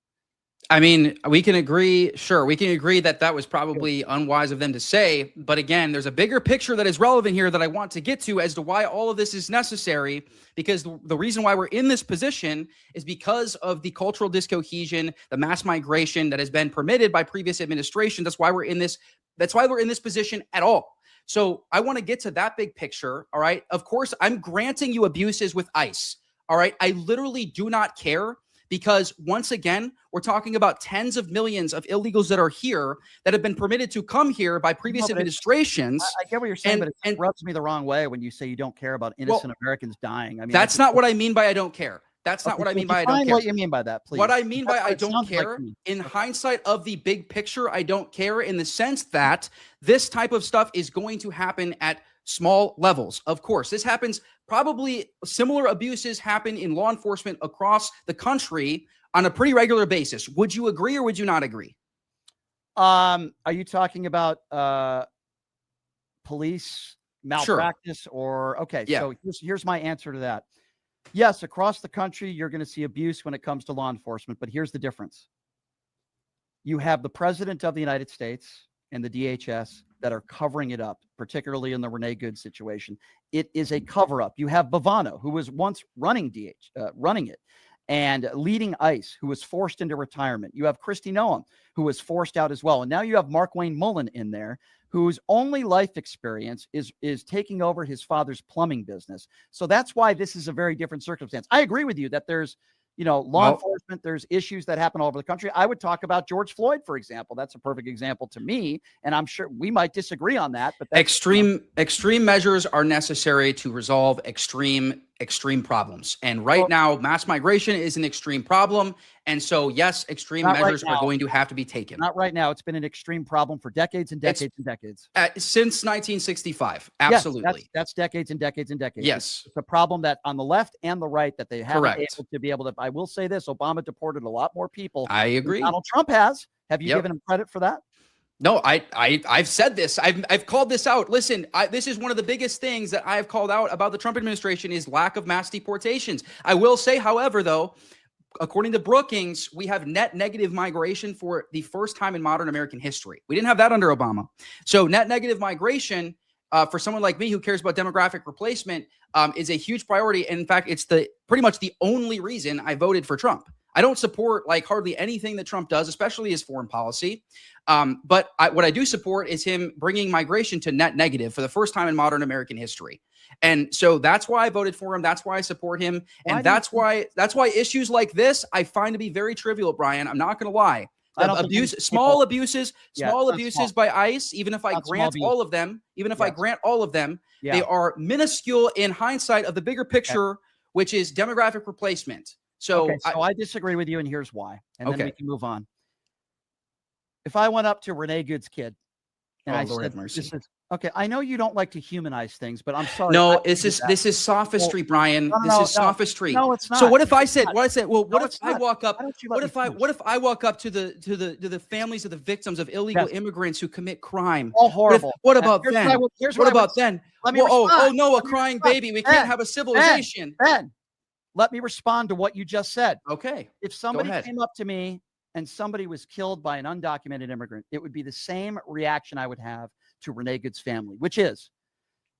Speaker 1: I mean, we can agree. Sure, we can agree that that was probably unwise of them to say. But again, there's a bigger picture that is relevant here that I want to get to as to why all of this is necessary. Because the reason why we're in this position is because of the cultural discohesion, the mass migration that has been permitted by previous administrations. That's why we're in this. That's why we're in this position at all. So I want to get to that big picture. All right. Of course, I'm granting you abuses with ICE. All right. I literally do not care. Because once again, we're talking about tens of millions of illegals that are here that have been permitted to come here by previous administrations.
Speaker 2: I get what you're saying, but it rubs me the wrong way when you say you don't care about innocent Americans dying. I mean,
Speaker 1: that's not what I mean by I don't care. That's not what I mean by I don't care.
Speaker 2: What you mean by that, please?
Speaker 1: What I mean by I don't care, in hindsight of the big picture, I don't care in the sense that this type of stuff is going to happen at small levels. Of course, this happens. Probably similar abuses happen in law enforcement across the country on a pretty regular basis. Would you agree or would you not agree?
Speaker 2: Are you talking about police malpractice? Sure. Or okay, so here's my answer to that. Yes, across the country, you're going to see abuse when it comes to law enforcement, but here's the difference. You have the President of the United States and the DHS that are covering it up, particularly in the Renee Good situation. It is a cover-up. You have Bavano, who was once running it. and leading ICE, who was forced into retirement. You have Kristi Noem, who was forced out as well. And now you have Mark Wayne Mullen in there, whose only life experience is taking over his father's plumbing business. So that's why this is a very different circumstance. I agree with you that there's, law enforcement, there's issues that happen all over the country. I would talk about George Floyd, for example. That's a perfect example to me. And I'm sure we might disagree on that, but that's,
Speaker 1: extreme measures are necessary to resolve extreme problems. And right now, mass migration is an extreme problem. And so, yes, extreme measures are going to have to be taken.
Speaker 2: Not right now. It's been an extreme problem for decades and decades and decades.
Speaker 1: Since 1965. Absolutely.
Speaker 2: Yes, that's decades and decades and decades.
Speaker 1: Yes.
Speaker 2: It's a problem that on the left and the right that they haven't been
Speaker 1: Correct.
Speaker 2: able to be able to. I will say this, Obama deported a lot more people.
Speaker 1: I agree.
Speaker 2: Donald Trump has. Have you given him credit for that?
Speaker 1: No, I've said this. I've called this out. Listen, this is one of the biggest things that I've called out about the Trump administration is lack of mass deportations. I will say, however, though, according to Brookings, we have net negative migration for the first time in modern American history. We didn't have that under Obama. So net negative migration for someone like me who cares about demographic replacement is a huge priority. And in fact, it's pretty much the only reason I voted for Trump. I don't support like hardly anything that Trump does, especially his foreign policy. But what I do support is him bringing migration to net negative for the first time in modern American history. And so that's why I voted for him. That's why I support him. And that's why issues like this I find to be very trivial, Brian. I'm not going to lie. Small abuses by ICE, even if I grant all of them, they are minuscule in hindsight of the bigger picture, which is demographic replacement. So,
Speaker 2: I disagree with you, and here's why. And then we can move on. If I went up to Renee Good's kid and I said, okay, I know you don't like to humanize things, but I'm sorry.
Speaker 1: No, this is sophistry, Brian. This is sophistry.
Speaker 2: No, it's not.
Speaker 1: So what if I said, well, what if I walk up to the families of the victims of illegal immigrants who commit crime?
Speaker 2: All horrible.
Speaker 1: What about then? What about then? Oh no, a crying baby. We can't have a civilization.
Speaker 2: Ben, let me respond to what you just said.
Speaker 1: Okay.
Speaker 2: If somebody came up to me and somebody was killed by an undocumented immigrant, it would be the same reaction I would have to Renee Good's family, which is,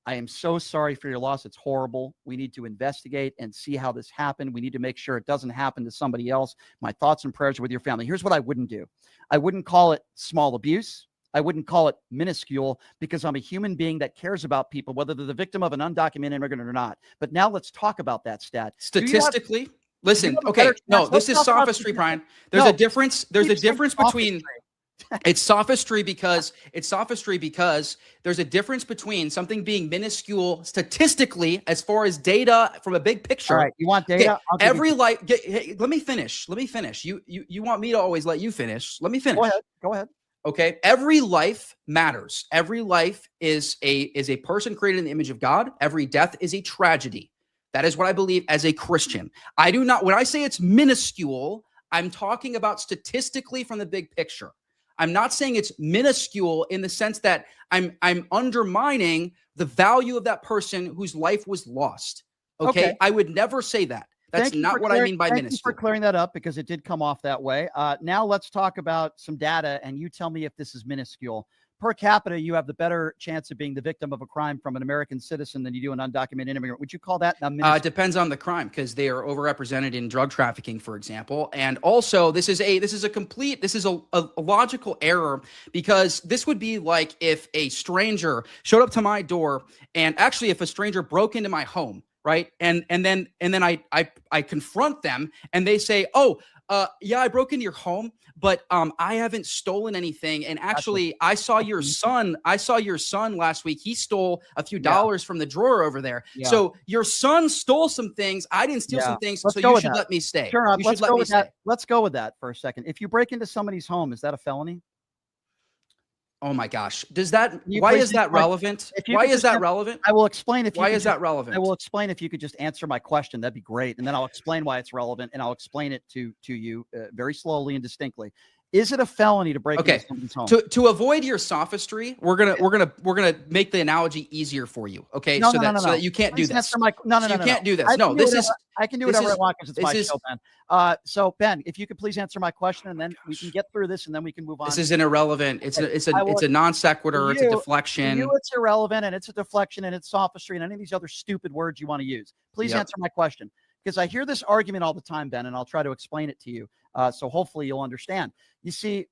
Speaker 2: I am so sorry for your loss. It's horrible. We need to investigate and see how this happened. We need to make sure it doesn't happen to somebody else. My thoughts and prayers are with your family. Here's what I wouldn't do. I wouldn't call it small abuse. I wouldn't call it minuscule, because I'm a human being that cares about people, whether they're the victim of an undocumented immigrant or not. But now let's talk about that stat.
Speaker 1: Statistically, listen, okay, no, this is sophistry, Brian. There's a difference. There's a difference between it's sophistry because there's a difference between something being minuscule statistically as far as data from a big picture.
Speaker 2: All right, you want data?
Speaker 1: Hey, let me finish. You want me to always let you finish. Let me finish.
Speaker 2: Go ahead.
Speaker 1: Okay. Every life matters. Every life is a person created in the image of God. Every death is a tragedy. That is what I believe as a Christian. I do not, when I say it's minuscule, I'm talking about statistically from the big picture. I'm not saying it's minuscule in the sense that I'm undermining the value of that person whose life was lost. Okay. I would never say that. That's not what I mean by minuscule.
Speaker 2: Thank you for clearing that up, because it did come off that way. Now let's talk about some data, and you tell me if this is minuscule. Per capita, you have the better chance of being the victim of a crime from an American citizen than you do an undocumented immigrant. Would you call that minuscule?
Speaker 1: It depends on the crime, because they are overrepresented in drug trafficking, for example. And also, this is a logical error, because this would be like if a stranger showed up to my door, and actually if a stranger broke into my home, right? And then I confront them, and they say, yeah, I broke into your home, but I haven't stolen anything. And actually, I saw your son last week. He stole a few dollars from the drawer over there. Yeah. So your son stole some things. I didn't steal some things. So you should let me stay.
Speaker 2: Sure, let's go with that for a second. If you break into somebody's home, is that a felony?
Speaker 1: Oh my gosh. Why is that relevant? Why is that relevant?
Speaker 2: I will explain
Speaker 1: why is that relevant?
Speaker 2: I will explain if you could just answer my question. That'd be great. And then I'll explain why it's relevant, and I'll explain it to you very slowly and distinctly. Is it a felony to break into somebody's home? To
Speaker 1: avoid your sophistry, we're gonna make the analogy easier for you. Okay, so that you can't do this. You can't do this. No,
Speaker 2: I can do whatever I want, because it's my show, Ben. So Ben, if you could please answer my question, and then we can get through this, and then we can move on.
Speaker 1: This is an irrelevant. It's a non sequitur. It's a deflection.
Speaker 2: It's irrelevant, and it's a deflection, and it's sophistry, and any of these other stupid words you want to use. Please answer my question. because I hear this argument all the time, Ben, and I'll try to explain it to you. So hopefully you'll understand. You see,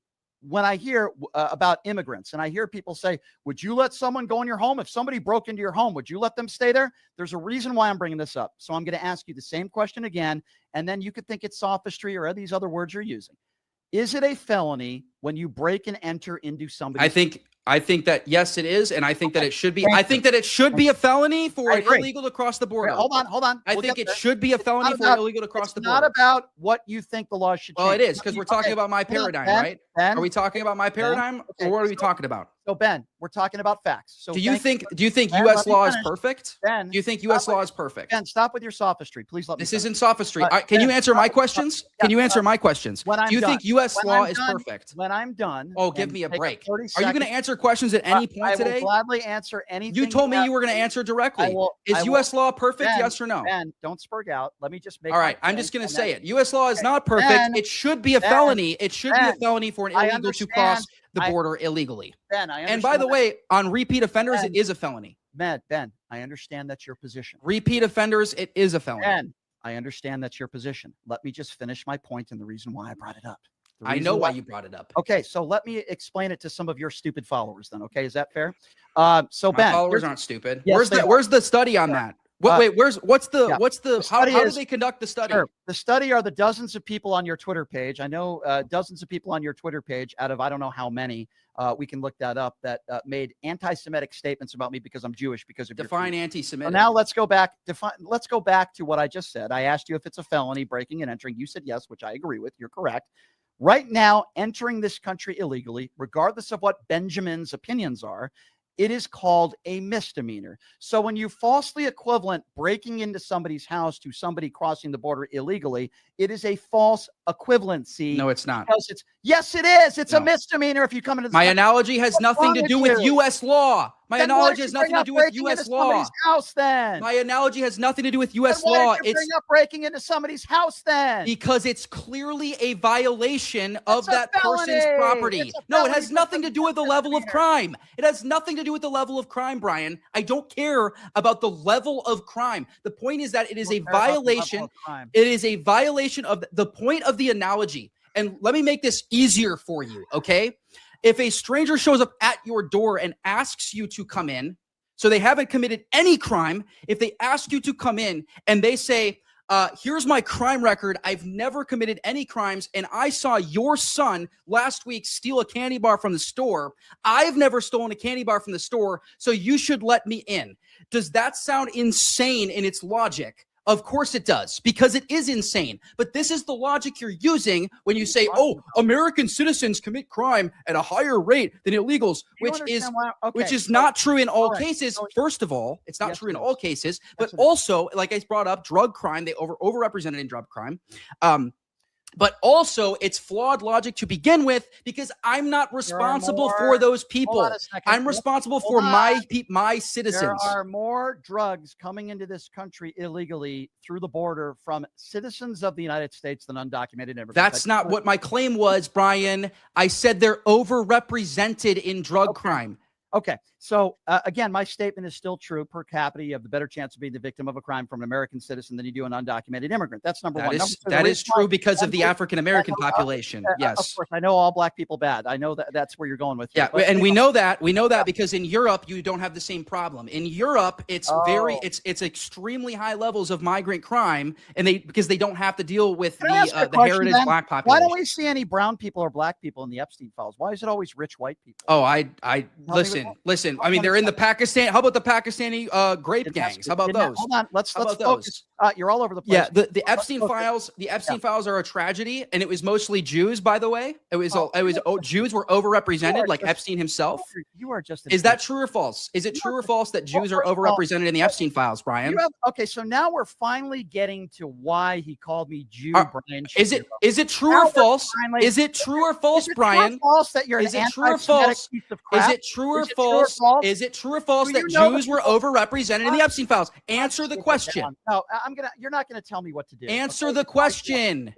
Speaker 2: when I hear about immigrants and I hear people say, would you let someone go in your home? If somebody broke into your home, would you let them stay there? There's a reason why I'm bringing this up. So I'm going to ask you the same question again, and then you could think it's sophistry or these other words you're using. Is it a felony when you break and enter into somebody's
Speaker 1: I think that yes, it is, and I think that it should be. I think that it should be a felony for an illegal to cross the border.
Speaker 2: Hold on.
Speaker 1: I think it should be a felony for illegal to cross the border.
Speaker 2: It's not about what you think the law should change.
Speaker 1: Well, it is, because we're talking about my paradigm, right?
Speaker 2: Ben,
Speaker 1: are we talking about my paradigm, or what are we talking about?
Speaker 2: So Ben, we're talking about facts. So
Speaker 1: do you think U.S. law is perfect?
Speaker 2: Ben,
Speaker 1: do you think U.S. law is perfect?
Speaker 2: Ben, stop with your sophistry. Please let me.
Speaker 1: This isn't sophistry. Can you answer my questions? Can you answer my questions? Do you think U.S. law is perfect?
Speaker 2: When I'm done.
Speaker 1: Oh, give me a break. Are you going to answer questions at any point today?
Speaker 2: I will gladly answer anything.
Speaker 1: You told me you were going to answer directly. Is U.S. law perfect? Yes or no?
Speaker 2: Ben, don't spurg out. Let me just make.
Speaker 1: All right, I'm just going to say it. U.S. law is not perfect. It should be a felony. It should be a felony for an illegal to cross the border illegally.
Speaker 2: Ben, I understand.
Speaker 1: And by the way, on repeat offenders, it is a felony.
Speaker 2: Ben, I understand that's your position.
Speaker 1: Repeat offenders, it is a felony.
Speaker 2: Ben, I understand that's your position. Let me just finish my point and the reason why I brought it up.
Speaker 1: I know why you brought it up.
Speaker 2: Okay, so let me explain it to some of your stupid followers then, okay? Is that fair? So
Speaker 1: My
Speaker 2: Ben,
Speaker 1: followers aren't stupid.
Speaker 2: Yes,
Speaker 1: Where's the study on that? Wait, how do they conduct the study?
Speaker 2: Sure. The study are the dozens of people on your Twitter page. I know dozens of people on your Twitter page out of I don't know how many. We can look that up, that made anti-Semitic statements about me because I'm Jewish, because of
Speaker 1: define anti-Semitic.
Speaker 2: So now let's go back. Let's go back to what I just said. I asked you if it's a felony, breaking and entering. You said yes, which I agree with. You're correct. Right now, entering this country illegally, regardless of what Benjamin's opinions are, it is called a misdemeanor. So when you falsely equivalent breaking into somebody's house to somebody crossing the border illegally, it is a false equivalency.
Speaker 1: No, it's not.
Speaker 2: Because yes, it is. It's a misdemeanor if you come into
Speaker 1: my analogy has nothing to do with U.S. law. My analogy has nothing to do with U.S. law.
Speaker 2: House, then.
Speaker 1: My analogy has nothing to do with U.S. law.
Speaker 2: It's not breaking into somebody's house then.
Speaker 1: Because it's clearly a violation of that person's property. No, it has nothing to do with the level of crime. It has nothing to do with the level of crime, Brian. I don't care about the level of crime. The point is that it is a violation. It is a violation of the point of the analogy. And let me make this easier for you, okay? If a stranger shows up at your door and asks you to come in, so they haven't committed any crime, if they ask you to come in and they say, here's my crime record, I've never committed any crimes, and I saw your son last week steal a candy bar from the store. I've never stolen a candy bar from the store, so you should let me in. Does that sound insane in its logic? Of course it does, because it is insane. But this is the logic you're using when you say, oh, American citizens commit crime at a higher rate than illegals, which is not true in all cases. First of all, it's not true in all cases, but also, like I brought up, drug crime, they overrepresented in drug crime. But also, it's flawed logic to begin with, because I'm not responsible for those people. I'm responsible for my citizens.
Speaker 2: There are more drugs coming into this country illegally through the border from citizens of the United States than undocumented immigrants.
Speaker 1: That's not what my claim was, Brian. I said they're overrepresented in drug crime.
Speaker 2: Okay. So again, my statement is still true. Per capita, you have the better chance of being the victim of a crime from an American citizen than you do an undocumented immigrant. That's number one.
Speaker 1: That is true because of the African-American population. Yes. Of
Speaker 2: course. I know all black people bad. I know that's where you're going with.
Speaker 1: Yeah. And we know that. We know that because in Europe, you don't have the same problem. In Europe, it's it's extremely high levels of migrant crime, and because they don't have to deal with the heritage black population.
Speaker 2: Why don't we see any brown people or black people in the Epstein files? Why is it always rich white people?
Speaker 1: Oh, listen. I mean, they're in the Pakistan. How about the Pakistani grape gangs? How about those?
Speaker 2: Hold on. Let's focus. You're all over the place.
Speaker 1: Yeah, the Epstein files. The Epstein files are a tragedy, and it was mostly Jews, by the way. Jews were overrepresented, like Epstein himself.
Speaker 2: You are just.
Speaker 1: Is that true or false? Is it true or false that Jews are overrepresented in the Epstein files, Brian?
Speaker 2: Okay, so now we're finally getting to why he called me Jew, Brian.
Speaker 1: Is it true or false? Is it true or false, Brian?
Speaker 2: False that you're an anti-Semitic piece of crap?
Speaker 1: Is it true or false? Is it true or false that Jews were overrepresented in the Epstein files? Answer the question.
Speaker 2: No, I'm you're not gonna tell me what to do.
Speaker 1: Answer the question.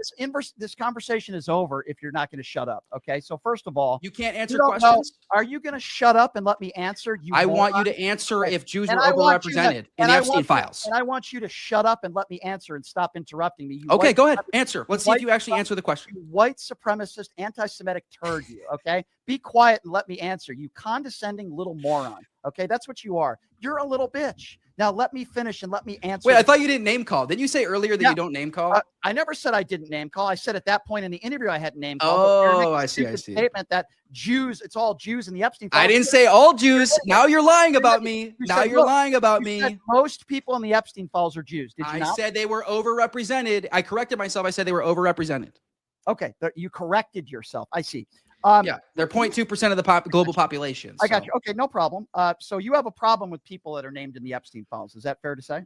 Speaker 2: This conversation is over if you're not gonna shut up. Okay. So first of all,
Speaker 1: You can't answer
Speaker 2: don't know.
Speaker 1: questions.
Speaker 2: Are you gonna shut up and let me answer?
Speaker 1: I want you to answer
Speaker 2: Okay.
Speaker 1: if Jews
Speaker 2: And
Speaker 1: were
Speaker 2: I want you to-
Speaker 1: overrepresented in
Speaker 2: and
Speaker 1: the
Speaker 2: I
Speaker 1: Epstein
Speaker 2: want you-
Speaker 1: files.
Speaker 2: And I want you to shut up and let me answer and stop interrupting me. You
Speaker 1: Okay,
Speaker 2: white
Speaker 1: go ahead. Answer. Let's see if you actually answer the question.
Speaker 2: You white supremacist, anti-Semitic turd, you, okay? Be quiet and let me answer, you condescending little moron, okay? That's what you are. You're a little bitch. Now let me finish and let me answer.
Speaker 1: Wait, I thought you didn't name call. Didn't you say earlier that you don't name call?
Speaker 2: I never said I didn't name call. I said at that point in the interview I hadn't name call.
Speaker 1: Oh, I see.
Speaker 2: Statement that Jews, it's all Jews in the Epstein files.
Speaker 1: I didn't say all Jews. Now you're lying about me. Now you're lying about me.
Speaker 2: Most people in the Epstein files are Jews. Did you
Speaker 1: I
Speaker 2: not?
Speaker 1: said they were overrepresented. I corrected myself. I said they were overrepresented.
Speaker 2: Okay, you corrected yourself. I see.
Speaker 1: Yeah, they're 0.2% of the global population.
Speaker 2: I got you. Okay, no problem. So you have a problem with people that are named in the Epstein files. Is that fair to say?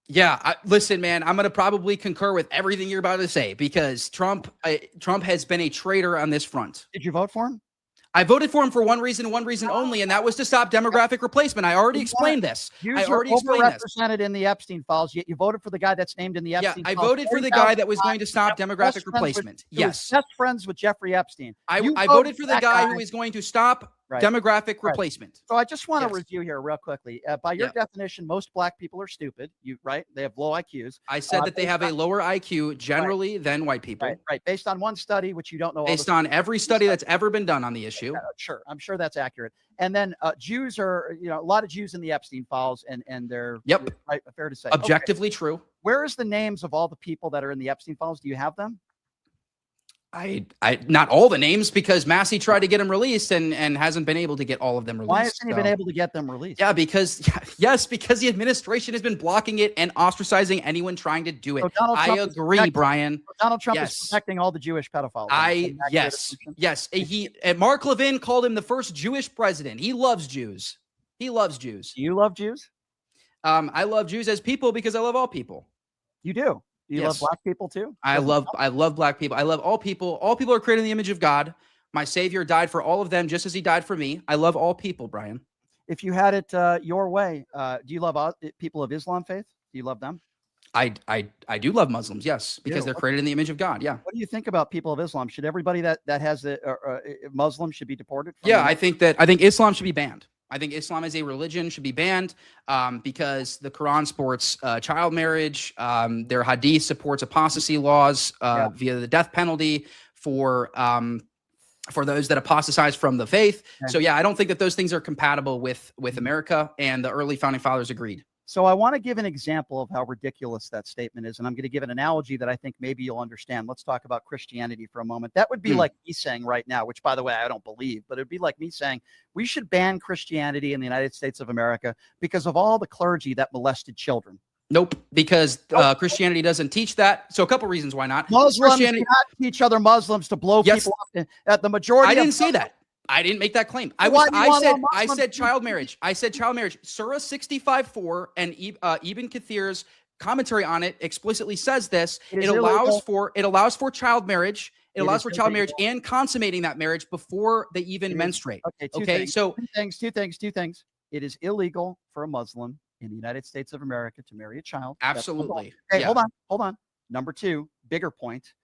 Speaker 1: Yeah, listen, man, I'm going to probably concur with everything you're about to say because Trump has been a traitor on this front.
Speaker 2: Did you vote for him?
Speaker 1: I voted for him for one reason only, and that was to stop demographic replacement. I already explained this.
Speaker 2: I already explained this. Overrepresented in the Epstein files, yet you voted for the guy that's named in the Epstein files.
Speaker 1: Yeah, I voted for the guy that was going to stop demographic replacement. Yes.
Speaker 2: Best friends with Jeffrey Epstein.
Speaker 1: I voted for the guy who is going to stop demographic replacement.
Speaker 2: So I just want to review here real quickly. By your definition, most black people are stupid. Right? They have low IQs.
Speaker 1: I said that they have a lower IQ generally than white people.
Speaker 2: Right. Based on one study, which you don't know.
Speaker 1: Based on every study that's ever been done on the issue.
Speaker 2: Sure. I'm sure that's accurate. And then Jews are, a lot of Jews in the Epstein files, and they're right, fair to say.
Speaker 1: Objectively true.
Speaker 2: Where is the names of all the people that are in the Epstein files? Do you have them?
Speaker 1: I not all the names because Massey tried to get them released and hasn't been able to get all of them released.
Speaker 2: Why hasn't he been able to get them released?
Speaker 1: Yeah, because the administration has been blocking it and ostracizing anyone trying to do it. So I agree, Brian.
Speaker 2: Donald Trump is protecting all the Jewish pedophiles.
Speaker 1: Yes. Mark Levin called him the first Jewish president. He loves Jews. He loves Jews.
Speaker 2: Do you love Jews?
Speaker 1: I love Jews as people because I love all people.
Speaker 2: You do. Do you love black people too?
Speaker 1: I love black people. I love all people. All people are created in the image of God. My Savior died for all of them just as he died for me. I love all people, Brian.
Speaker 2: If you had it your way, do you love people of Islam faith? Do you love them?
Speaker 1: I do love Muslims, yes, because they're created in the image of God. Yeah.
Speaker 2: What do you think about people of Islam? Should everybody that has Muslim should be deported?
Speaker 1: I think Islam should be banned. I think Islam as a religion should be banned because the Quran supports child marriage. Their Hadith supports apostasy laws via the death penalty for those that apostatize from the faith. Okay. So I don't think that those things are compatible with America, and the early founding fathers agreed.
Speaker 2: So I want to give an example of how ridiculous that statement is, and I'm going to give an analogy that I think maybe you'll understand. Let's talk about Christianity for a moment. That would be like me saying right now, which, by the way, I don't believe, but it'd be like me saying we should ban Christianity in the United States of America because of all the clergy that molested children.
Speaker 1: Nope, because Christianity doesn't teach that. So a couple reasons why not.
Speaker 2: Muslims do not teach other Muslims to blow people up. The majority.
Speaker 1: I didn't say that. I didn't make that claim. I said child marriage. I said child marriage. Surah 65:4 and Ibn Kathir's commentary on it explicitly says this. It allows for child marriage. It allows for child marriage and consummating that marriage before they even menstruate.
Speaker 2: Okay. So two things. It is illegal for a Muslim in the United States of America to marry a child.
Speaker 1: Absolutely.
Speaker 2: Okay, hold on. Number two, bigger point.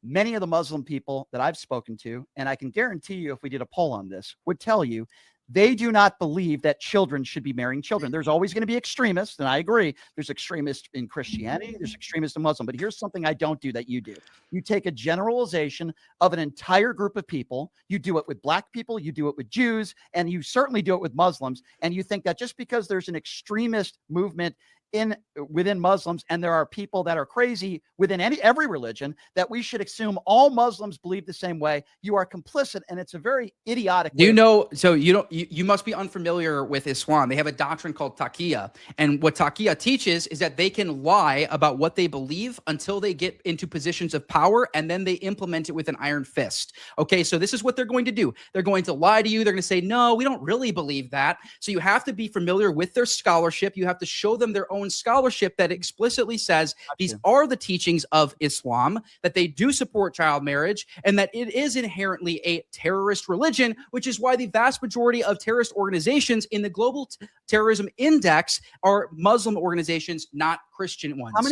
Speaker 2: Many of the Muslim people that I've spoken to, and I can guarantee you if we did a poll on this, would tell you they do not believe that children should be marrying children. There's always going to be extremists, and I agree. There's extremists in Christianity. There's extremists in Muslim. But here's something I don't do that you do. You take a generalization of an entire group of people. You do it with black people. You do it with Jews. And you certainly do it with Muslims. And you think that just because there's an extremist movement within Muslims, and there are people that are crazy within every religion, that we should assume all Muslims believe the same way. You are complicit, and it's a very idiotic.
Speaker 1: You must be unfamiliar with Islam. They have a doctrine called taqiyya, and what taqiyya teaches is that they can lie about what they believe until they get into positions of power, and then they implement it with an iron fist. Okay, so this is what they're going to do. They're going to lie to you. They're going to say, no, we don't really believe that. So you have to be familiar with their scholarship. You have to show them their own own scholarship that explicitly says these are the teachings of Islam, that they do support child marriage, and that it is inherently a terrorist religion, which is why the vast majority of terrorist organizations in the Global Terrorism Index are Muslim organizations, not Christian ones.
Speaker 2: How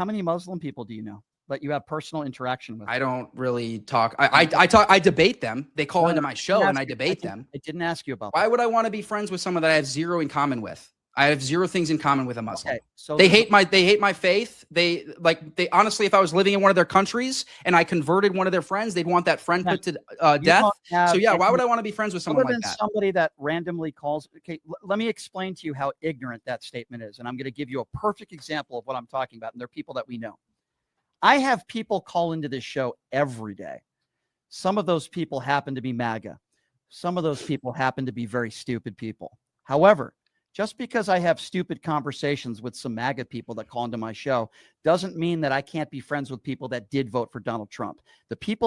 Speaker 2: many Muslim people do you know that you have personal interaction with?
Speaker 1: I don't really talk. I debate them. They call into my show and I debate them.
Speaker 2: I didn't ask you about
Speaker 1: Why
Speaker 2: that.
Speaker 1: would I want to be friends with someone that I have zero in common with? I have zero things in common with a Muslim.
Speaker 2: Okay, so
Speaker 1: they hate my faith. They honestly, if I was living in one of their countries and I converted one of their friends, they'd want that friend put to death. So yeah, why would I want to be friends with someone like that?
Speaker 2: Somebody that randomly calls. Okay, let me explain to you how ignorant that statement is, and I'm going to give you a perfect example of what I'm talking about. And they're people that we know. I have people call into this show every day. Some of those people happen to be MAGA. Some of those people happen to be very stupid people. However, just because I have stupid conversations with some MAGA people that call into my show doesn't mean that I can't be friends with people that did vote for Donald Trump.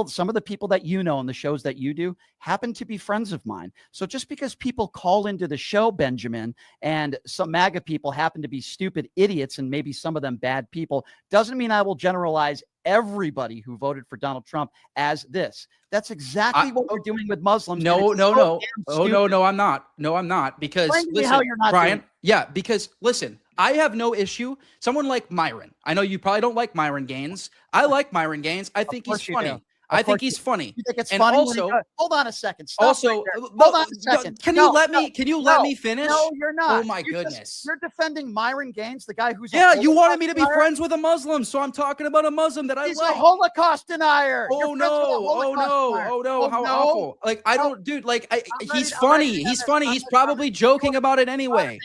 Speaker 2: Some of the people that you know on the shows that you do happen to be friends of mine. So just because people call into the show, Benjamin, and some MAGA people happen to be stupid idiots and maybe some of them bad people, doesn't mean I will generalize everybody who voted for Donald Trump as this. That's exactly what we're doing with Muslims.
Speaker 1: No, I'm not. Because listen,
Speaker 2: how you're not
Speaker 1: Brian. Yeah, because listen, I have no issue. Someone like Myron. I know you probably don't like Myron Gaines. I like Myron Gaines. I think he's funny. I think he's funny.
Speaker 2: You think it's
Speaker 1: and
Speaker 2: funny?
Speaker 1: Also,
Speaker 2: hold on a second.
Speaker 1: Hold
Speaker 2: on a second.
Speaker 1: Can you let me finish?
Speaker 2: No, you're not.
Speaker 1: Oh my goodness.
Speaker 2: You're defending Myron Gaines, the guy who's
Speaker 1: you wanted me to be friends with a Muslim, so I'm talking about a Muslim that I like.
Speaker 2: He's a Holocaust denier.
Speaker 1: Oh no, how awful. Like I don't, dude. Like he's funny. He's funny. He's probably joking about it anyway.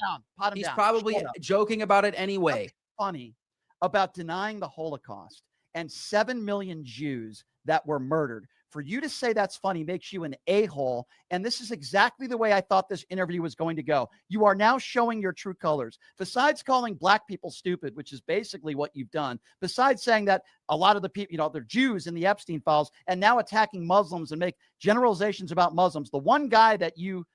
Speaker 1: He's probably joking about it anyway.
Speaker 2: Funny about denying the Holocaust and 7 million Jews that were murdered. For you to say that's funny makes you an a-hole. And this is exactly the way I thought this interview was going to go. You are now showing your true colors. Besides calling black people stupid, which is basically what you've done, besides saying that a lot of the people, they're Jews in the Epstein files, and now attacking Muslims and make generalizations about Muslims. The one guy that you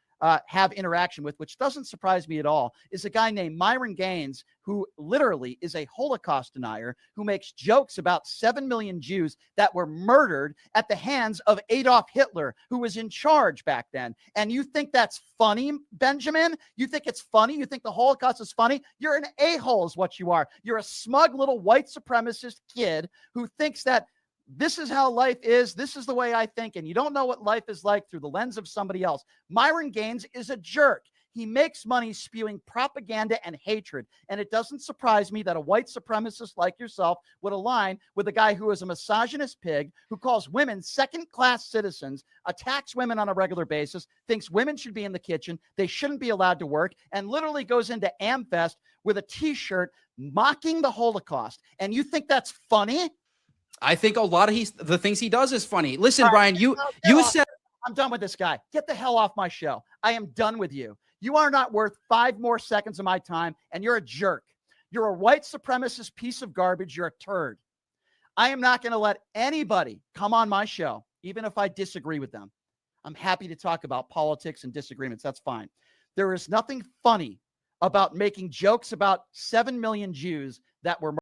Speaker 2: have interaction with, which doesn't surprise me at all, is a guy named Myron Gaines, who literally is a Holocaust denier, who makes jokes about 7 million Jews that were murdered at the hands of Adolf Hitler, who was in charge back then. And you think that's funny, Benjamin? You think it's funny? You think the Holocaust is funny? You're an a-hole is what you are. You're a smug little white supremacist kid who thinks that this is how life is. This is the way I think. And you don't know what life is like through the lens of somebody else. Myron Gaines is a jerk. He makes money spewing propaganda and hatred. And it doesn't surprise me that a white supremacist like yourself would align with a guy who is a misogynist pig, who calls women second-class citizens, attacks women on a regular basis, thinks women should be in the kitchen, they shouldn't be allowed to work, and literally goes into AmFest with a T-shirt mocking the Holocaust. And you think that's funny?
Speaker 1: I think a lot of the things he does is funny. Listen, Brian, you said
Speaker 2: I'm done with this guy. Get the hell off my show. I am done with you. You are not worth 5 more seconds of my time, and you're a jerk. You're a white supremacist piece of garbage. You're a turd. I am not going to let anybody come on my show, even if I disagree with them. I'm happy to talk about politics and disagreements. That's fine. There is nothing funny about making jokes about 7 million Jews that were murdered.